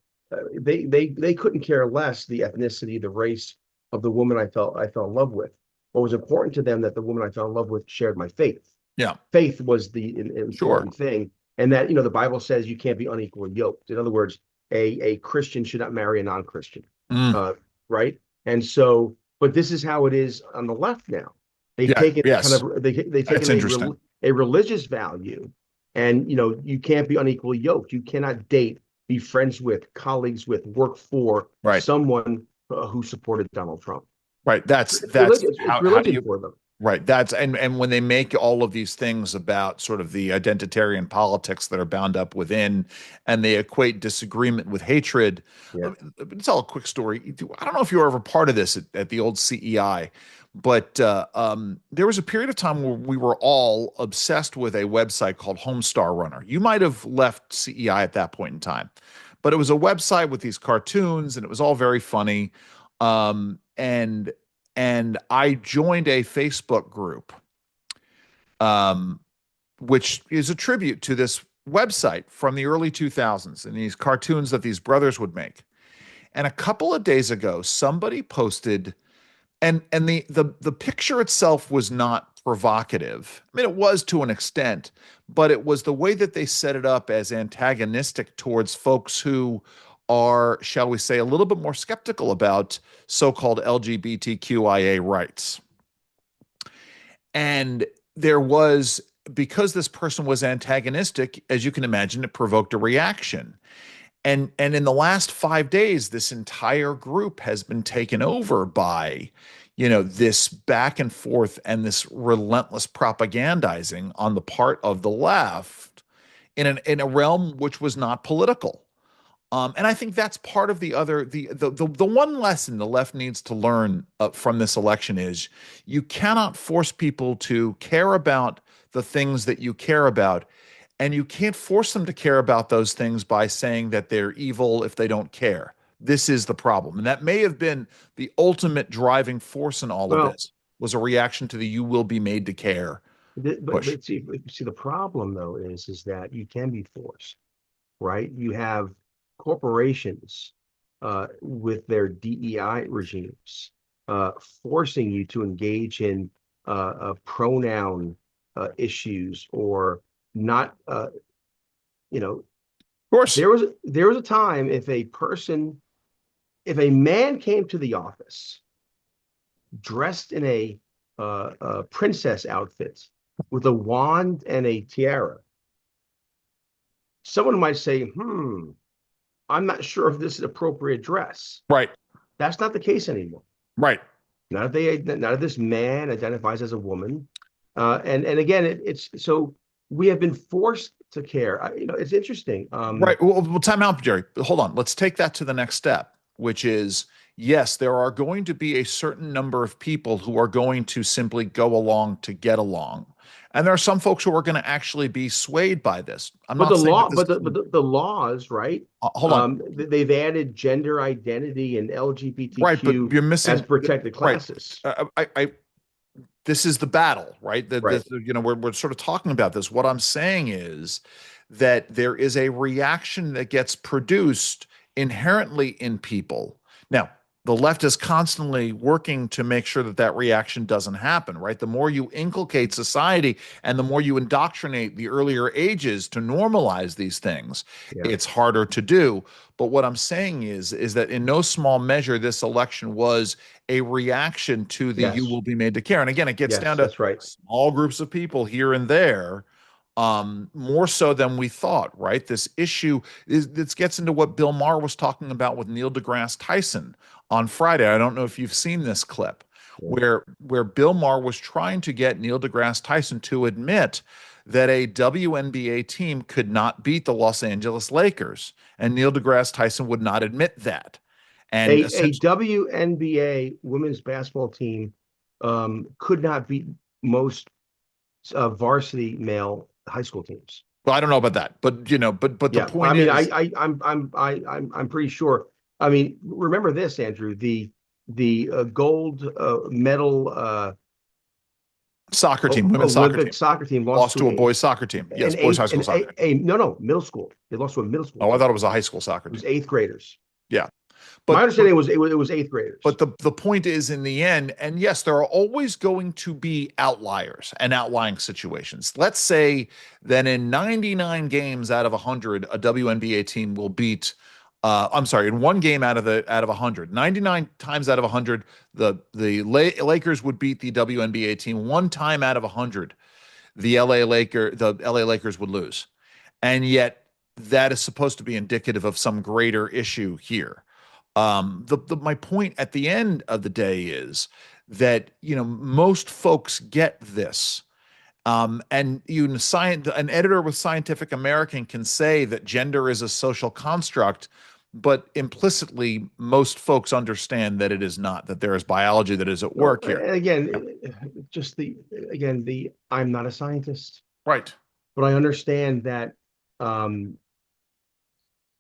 they couldn't care less the ethnicity, the race of the woman I fell in love with. What was important to them that the woman I fell in love with shared my faith. yeah, Faith was the sure. important thing, and that the Bible says you can't be unequally yoked. In other words, a Christian should not marry a non-Christian, Mm, uh, right? And so, but this is how it is on the left now. They've yeah, taken yes, they've that's taken interesting. a religious value, and you can't be unequally yoked. You cannot date, be friends with, colleagues with, work for Right, someone who supported Donald Trump. right. It's That's religion. It's how do religion you for them. right. That's and when they make all of these things about sort of the identitarian politics that are bound up within, and they equate disagreement with hatred. Yeah. Let me tell a quick story. I don't know if you were ever part of this at the old CEI, but there was a period of time where we were all obsessed with a website called Homestar Runner. You might have left CEI at that point in time, but it was a website with these cartoons, and it was all very funny. Um, and and I joined a Facebook group, um, which is a tribute to this website from the early 2000s and these cartoons that these brothers would make. And a couple of days ago, somebody posted, and the picture itself was not provocative. I mean, it was to an extent, but it was the way that they set it up as antagonistic towards folks who are, shall we say, a little bit more skeptical about so-called LGBTQIA rights. And there was, because this person was antagonistic, as you can imagine, it provoked a reaction. And in the last 5 days, this entire group has been taken over by, this back and forth and this relentless propagandizing on the part of the left in a realm which was not political. And I think that's part of the one lesson the left needs to learn from this election is you cannot force people to care about the things that you care about, and you can't force them to care about those things by saying that they're evil if they don't care. This is the problem, and that may have been the ultimate driving force in all of Well, this was a reaction to the "you will be made to care" push. see, the problem though is that you can be forced, right? You have corporations with their DEI regimes forcing you to engage in pronoun issues or not. You know, Of course, there was a time if a man came to the office dressed in a princess outfit with a wand and a tiara, someone might say, I'm not sure if this is appropriate dress. right, That's not the case anymore. right, Now that this man identifies as a woman, And again, it's so we have been forced to care. It's interesting. Right. Well, time out, Jerry. Hold on. Let's take that to the next step, which is yes, there are going to be a certain number of people who are going to simply go along to get along. And there are some folks who are going to actually be swayed by this. I'm But not the saying that law, this, but the lays, right? hold on. They've added gender identity and Right. But LGBTQ you're as missing, protected right. classes. This is the battle, right? Right. We're sort of talking about this. What I'm saying is that there is a reaction that gets produced inherently in people. Now, the left is constantly working to make sure that that reaction doesn't happen, right? The more you inculcate society and the more you indoctrinate the earlier ages to normalize these things, Yeah. it's harder to do. But what I'm saying is that in no small measure, this election was a reaction to the you Yes. will be made to care. And again, it gets Yes, down to that's right. small groups of people here and there, more so than we thought, right? This issue this gets into what Bill Maher was talking about with Neil deGrasse Tyson on Friday. I don't know if you've seen this clip Yeah. where Bill Maher was trying to get Neil deGrasse Tyson to admit that a WNBA team could not beat the Los Angeles Lakers, and Neil deGrasse Tyson would not admit that. And A essentially, WNBA women's basketball team could not beat most varsity male high school teams. well, I don't know about that, but but the Yeah, I point mean, is, I'm pretty sure. I mean, remember this, Andrew, the gold medal soccer team, women's soccer Olympic team, soccer team lost lost to to a boys soccer team. Yes, boys high school soccer team. no, middle school. They lost to a middle school Oh, I team. thought it was a high school soccer It was team. eighth graders. Yeah, My but understanding was it was eighth graders. but the point is, in the end, and yes, there are always going to be outliers and outlying situations. Let's say that in 99 games out of 100, a WNBA team will beat. I'm sorry, in one game out of 100, 99 times out of 100, the Lakers would beat the WNBA team. One time out of 100, the LA Lakers would lose. And yet that is supposed to be indicative of some greater issue here. My point at the end of the day is that most folks get this. And an editor with Scientific American can say that gender is a social construct, but implicitly most folks understand that it is not, that there is biology that is at Well, work here. again, just the I'm not a scientist, Right. but I understand that um,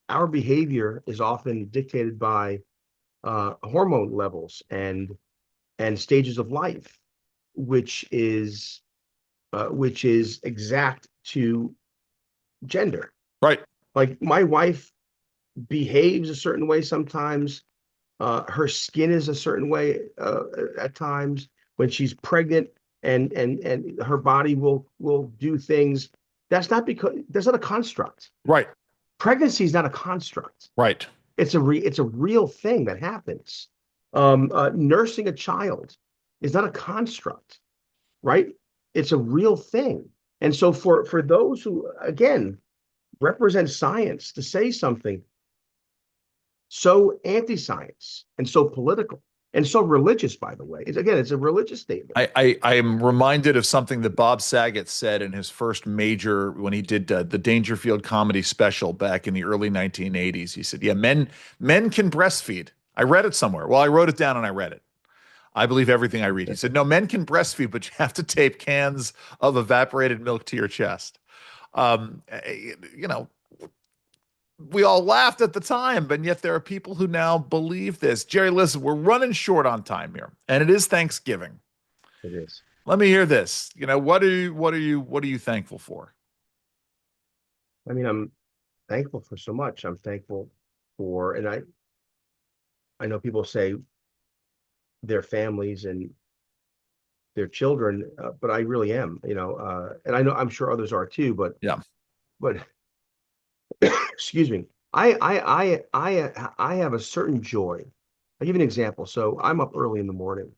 our behavior is often dictated by hormone levels and stages of life, which is exact to gender. Right. Like my wife behaves a certain way sometimes. Her skin is a certain way at times when she's pregnant, and her body will do things. That's not a construct. Right. Pregnancy is not a construct. Right. It's a real thing that happens. Nursing a child is not a construct, right? It's a real thing. And so for those who again represent science to say something so anti-science and so political and so religious, by the way, it's a religious statement. I am reminded of something that Bob Saget said in his first major when he did the Dangerfield comedy special back in the early 1980s. He said, "Yeah, men can breastfeed." I read it somewhere. Well, I wrote it down and I read it. I believe everything I read. He said, "No, men can breastfeed, but you have to tape cans of evaporated milk to your chest." Um, eh, you know, we all laughed at the time, but yet there are people who now believe this. Jerry, listen, we're running short on time here, and it is Thanksgiving. It is. Let me hear this. What are you thankful for? I mean, I'm thankful for so much. I'm thankful for, and I know people say their families and their children, but I really am, and I know I'm sure others are too, Yeah. but excuse me, I have a certain joy. I'll give you an example. So I'm up early in the morning,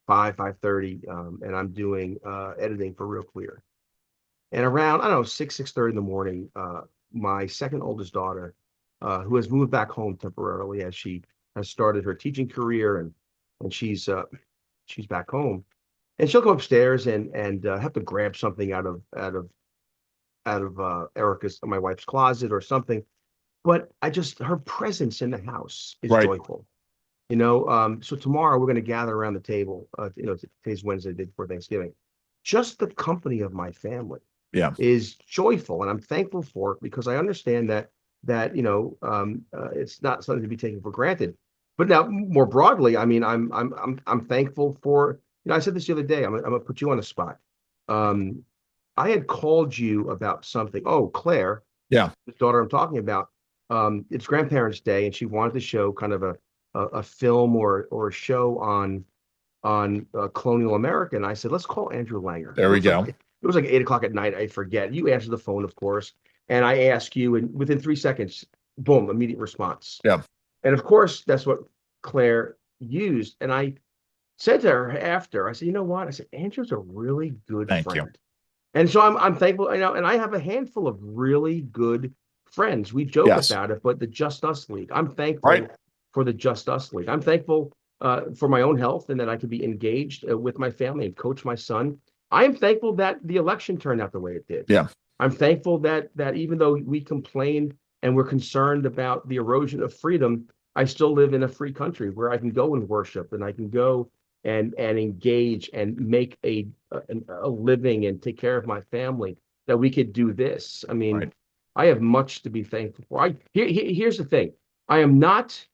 5:30, and I'm doing editing for Real Clear. And around, I don't know, 6:30 in the morning, my second oldest daughter, who has moved back home temporarily as she has started her teaching career, and she's back home. and she'll come upstairs and have to grab something out of Erica's, my wife's closet or something. But her presence in the house is Right. joyful. So tomorrow we're going to gather around the table. Today's Wednesday, day before Thanksgiving. Just the company of my family Yeah. is joyful, and I'm thankful for it because I understand that it's not something to be taken for granted. But now, more broadly, I mean, I'm thankful for. I said this the other day. I'm gonna put you on the spot. Um, I had called you about something. Oh, Claire, Yeah. the daughter I'm talking about. It's Grandparents' Day, and she wanted to show kind of a film or a show on colonial America. And I said, let's call Andrew Langer. There we go. It was like 8 o'clock at night. I forget. You answered the phone, of course, and I ask you, and within 3 seconds, boom, immediate response. Yeah. And of course, that's what Claire used. And I said to her after, I said, you know what? I said, Andrew's a really good Thank you. friend. And so I'm thankful, and I have a handful of really good friends. We joke Yes. about it, but the Just Us League. I'm thankful Right. for the Just Us League. I'm thankful for my own health and that I can be engaged with my family and coach my son. I am thankful that the election turned out the way it did. Yeah. I'm thankful that even though we complain and we're concerned about the erosion of freedom, I still live in a free country where I can go and worship and I can go and engage and make a living and take care of my family, that we could do this. I mean, Right. I have much to be thankful for. Here's the thing. I am not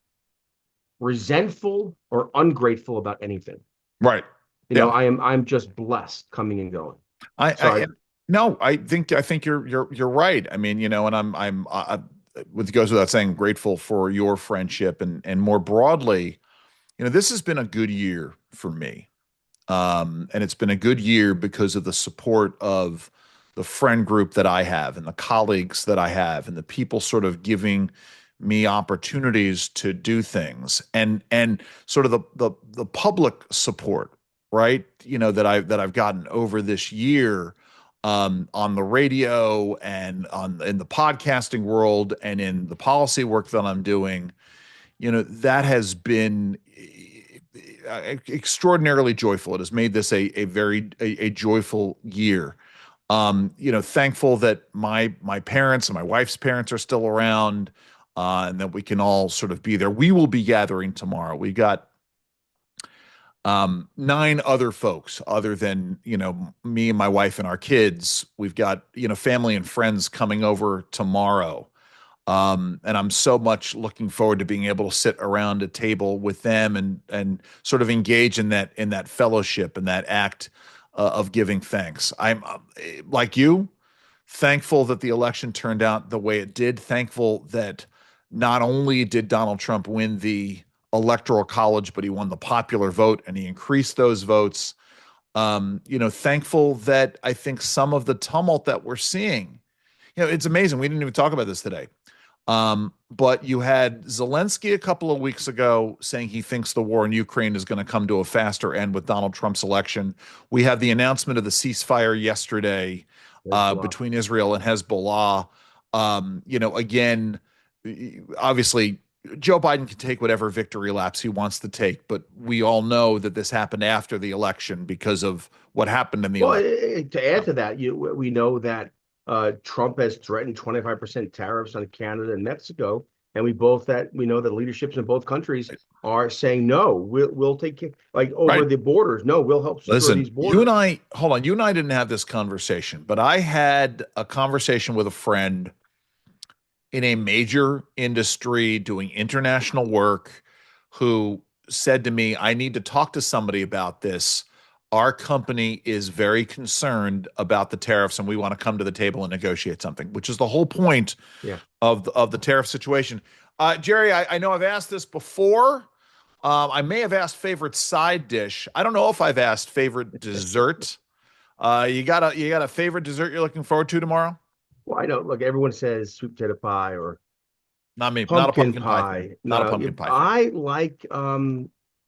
resentful or ungrateful about anything. Right. Yeah. I'm just blessed coming and going. I So no, I think you're right. I mean, and with goes without saying, grateful for your friendship and more broadly, this has been a good year for me. And it's been a good year because of the support of the friend group that I have and the colleagues that I have and the people sort of giving me opportunities to do things and sort of the public support, right? That I've gotten over this year on the radio and in the podcasting world and in the policy work that I'm doing. That has been extraordinarily joyful. It has made this a very a joyful year. Thankful that my parents and my wife's parents are still around, and that we can all sort of be there. We will be gathering tomorrow. We got nine other folks other than me and my wife and our kids. We've got family and friends coming over tomorrow. And I'm so much looking forward to being able to sit around a table with them and sort of engage in that fellowship and that act of giving thanks. I'm like you, thankful that the election turned out the way it did. Thankful that not only did Donald Trump win the electoral college, but he won the popular vote and he increased those votes. Thankful that I think some of the tumult that we're seeing, it's amazing. We didn't even talk about this today. But you had Zelensky a couple of weeks ago saying he thinks the war in Ukraine is going to come to a faster end with Donald Trump's election. We had the announcement of the ceasefire yesterday between Israel and Hezbollah. Again, obviously, Joe Biden can take whatever victory laps he wants to take, but we all know that this happened after the election because of what happened in the well, election. to add to that, we know that Trump has threatened 25% tariffs on Canada and Mexico, and we know that leaderships in both countries are saying no, we'll take care, like over Right. the borders. No, we'll help secure Listen, these borders. hold on. You and I didn't have this conversation, but I had a conversation with a friend in a major industry doing international work who said to me, I need to talk to somebody about this. Our company is very concerned about the tariffs and we want to come to the table and negotiate something, which is the whole point Yeah. of the tariff situation. Jerry, I know I've asked this before. I may have asked favorite side dish. I don't know if I've asked favorite dessert. You got a favorite dessert you're looking forward to tomorrow? Well, I know. Look, everyone says sweet potato pie or Not me. Not a pumpkin pumpkin pie fan. pie. Not a No, pumpkin pie fan. I like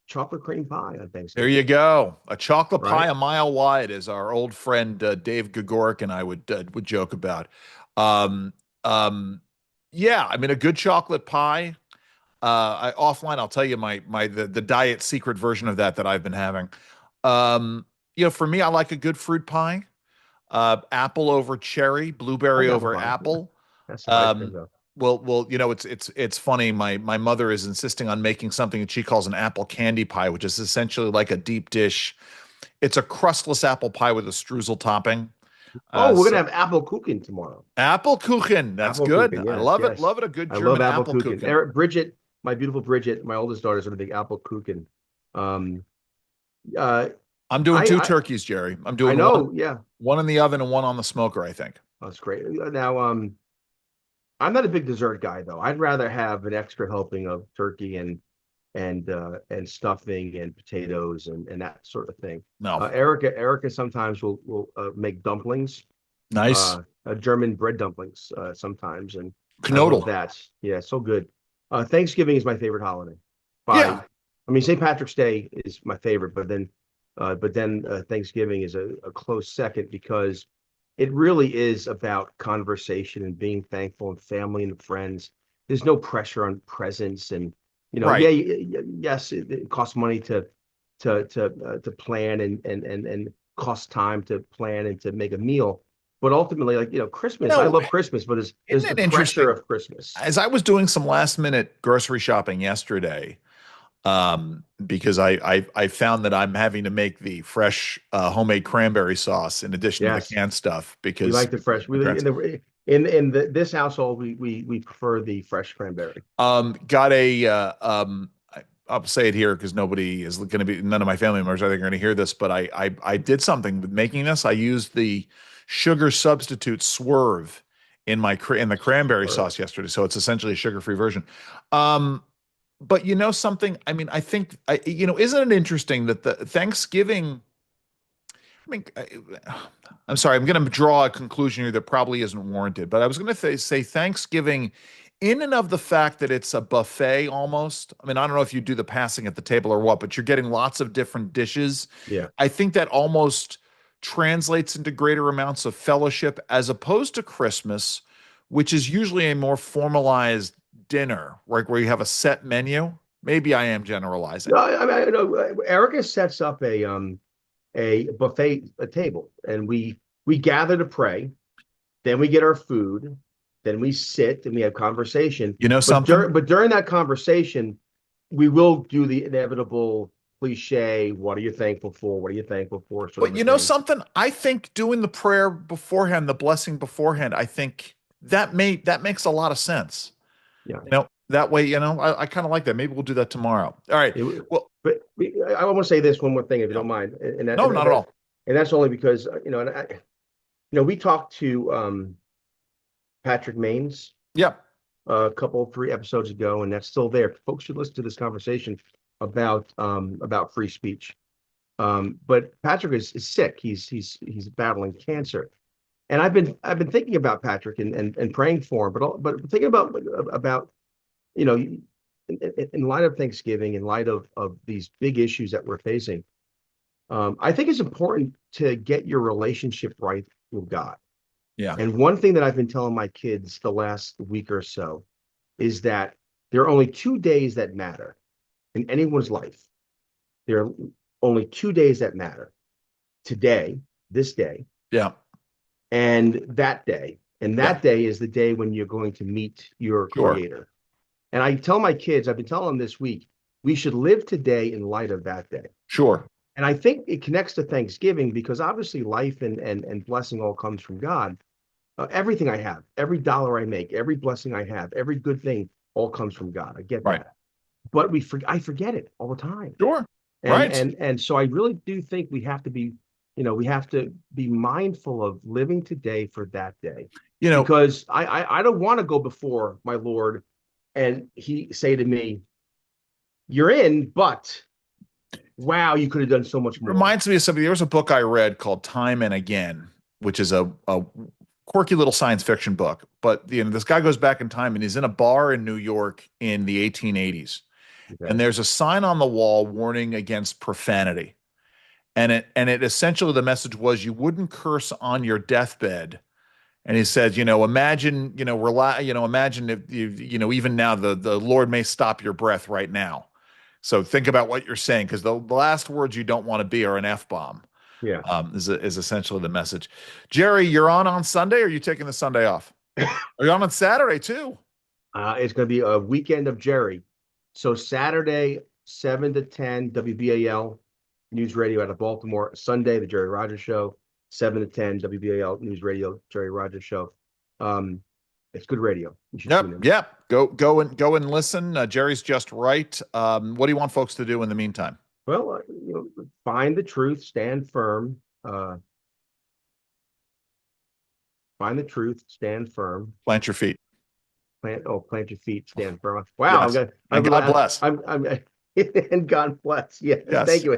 chocolate cream pie on There Thanksgiving. you go. A chocolate pie Right? a mile wide, as our old friend Dave Gagoric and I would joke about. Um, yeah, I mean a good chocolate pie. Offline, I'll tell you the diet secret version of that I've been having. Um, For me, I like a good fruit pie. Apple over cherry, I blueberry like apple over pie. Yeah. apple. That's some ice cream Um, though. it's funny. My mother is insisting on making something that she calls an apple candy pie, which is essentially like a deep dish. It's a crustless apple pie with a streusel topping. Oh, we're So gonna have apple cooking tomorrow. apple kuchen, that's Apple good. cooking, I yes, love it. yes. Love it. A good I love German apple apple cooking. kuchen. Bridget, my beautiful Bridget, my oldest daughter, is gonna make apple cooking. Um, uh, I'm doing I, two I, turkeys, Jerry. I'm I doing know, yeah, one in the oven and one on the smoker, I think. that's great. Now, I'm not a big dessert guy though. I'd rather have an extra helping of turkey and stuffing and potatoes and that sort of thing. No. Erica sometimes will make dumplings, Nice. German bread dumplings sometimes, and I love Knodel. that. Yeah, so good. Thanksgiving is my favorite holiday. Yeah. I mean, St. Patrick's Day is my favorite, but then Thanksgiving is a close second because it really is about conversation and being thankful and family and friends. There's no pressure on presents, and yeah, Right. yes, it costs money to plan and costs time to plan and to make a meal. But ultimately, like You Christmas, I know, love Christmas, but isn't there's the it pressure interesting? of Christmas. As I was doing some last minute grocery shopping yesterday, because I found that I'm having to make the fresh homemade cranberry sauce in addition to the Yes, canned stuff we because like the fresh. my We parents in this household, we prefer the fresh cranberry. got I'll say it here because nobody is going to be none of my family members are going to hear this, but I did something with making this. I used the sugar substitute swerve in the cranberry Or sauce yesterday, so it's essentially a sugar-free version. Um, but something, I mean, I think isn't it interesting that the Thanksgiving, I mean, I'm sorry, I'm going to draw a conclusion here that probably isn't warranted, but I was going to say Thanksgiving, in and of the fact that it's a buffet almost. I mean, I don't know if you do the passing at the table or what, but you're getting lots of different dishes. yeah. I think that almost translates into greater amounts of fellowship as opposed to Christmas, which is usually a more formalized dinner, right, where you have a set menu. Maybe I am No, generalizing. I know Erica sets up a buffet a table, and we gather to pray. Then we get our food. Then we sit and we have conversation. You know But something? during that conversation, we will do the inevitable cliche. What are you thankful for? What are you thankful for? Sort of But a you know thing. something? I think doing the prayer beforehand, the blessing beforehand, I think that makes a lot of sense. Yeah. That way, I kind of like that. Maybe we'll do that tomorrow. All right. It, Well, I want to say this one more thing, if you yeah. don't mind, and No, not at all. that's only because we talked to Patrick Maines Yeah. a couple, 3 episodes ago, and that's still there. Folks should listen to this conversation about free speech. But Patrick is sick. He's battling cancer, and I've been thinking about Patrick and praying for him, but thinking about in light of Thanksgiving, in light of these big issues that we're facing, I think it's important to get your relationship right with God. Yeah. And one thing that I've been telling my kids the last week or so is that there are only 2 days that matter in anyone's life. There are only 2 days that matter: today, this day, Yeah. and that day. And Yeah. that day is the day when you're going to meet your Sure. creator. And I tell my kids, I've been telling them this week, we should live today in light of that day. Sure. And I think it connects to Thanksgiving because obviously life and blessing all comes from God. Everything I have, every dollar I make, every blessing I have, every good thing all comes from God. I get Right. that. But I forget it all the time. Sure. And Right. and and so I really do think we have to be mindful of living today for that day. You know, Because I don't want to go before my Lord and he say to me, "You're in, but wow, you could have done so much more." reminds me of something. There was a book I read called Time and Again, which is a quirky little science fiction book. But this guy goes back in time and he's in a bar in New York in the 1880s. Okay. And there's a sign on the wall warning against profanity. And it essentially the message was you wouldn't curse on your deathbed. And he says, imagine, imagine if even now the Lord may stop your breath right now. So think about what you're saying because the last words you don't want to be are an F bomb. Yeah. Is essentially the message. Jerry, you're on Sunday, or are you taking the Sunday off? Are you on Saturday too? It's going to be a weekend of Jerry. So Saturday, 7 to 10, WBAL News Radio out of Baltimore. Sunday, the Jerry Rogers Show, 7 to 10, WBAL News Radio, Jerry Rogers Show. It's good radio. You should tune in. Yep. Go and listen. Jerry's just right. What do you want folks to do in the meantime? Well, find the truth, stand firm. Find the truth, stand firm. Plant your feet. Plant your feet, stand firm. Wow, Yes. And God bless. And God bless. Yes, Yes. thank you.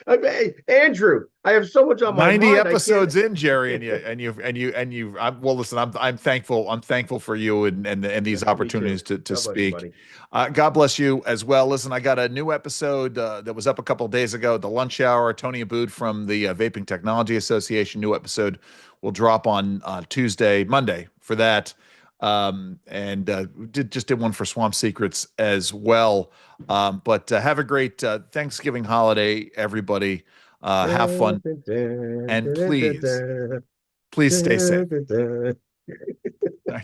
Hey, Andrew, I have so much on my 90 mind. episodes in, Jerry, well, listen, I'm thankful for you and these opportunities to speak. God bless you as well. Listen, I got a new episode that was up a couple of days ago, the lunch hour. Tony Abood from the Vaping Technology Association. New episode will drop on Monday for that. Did one for Swamp Secrets as well. But have a great Thanksgiving holiday, everybody. Have fun, and please stay safe.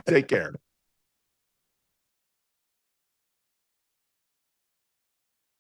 Take care.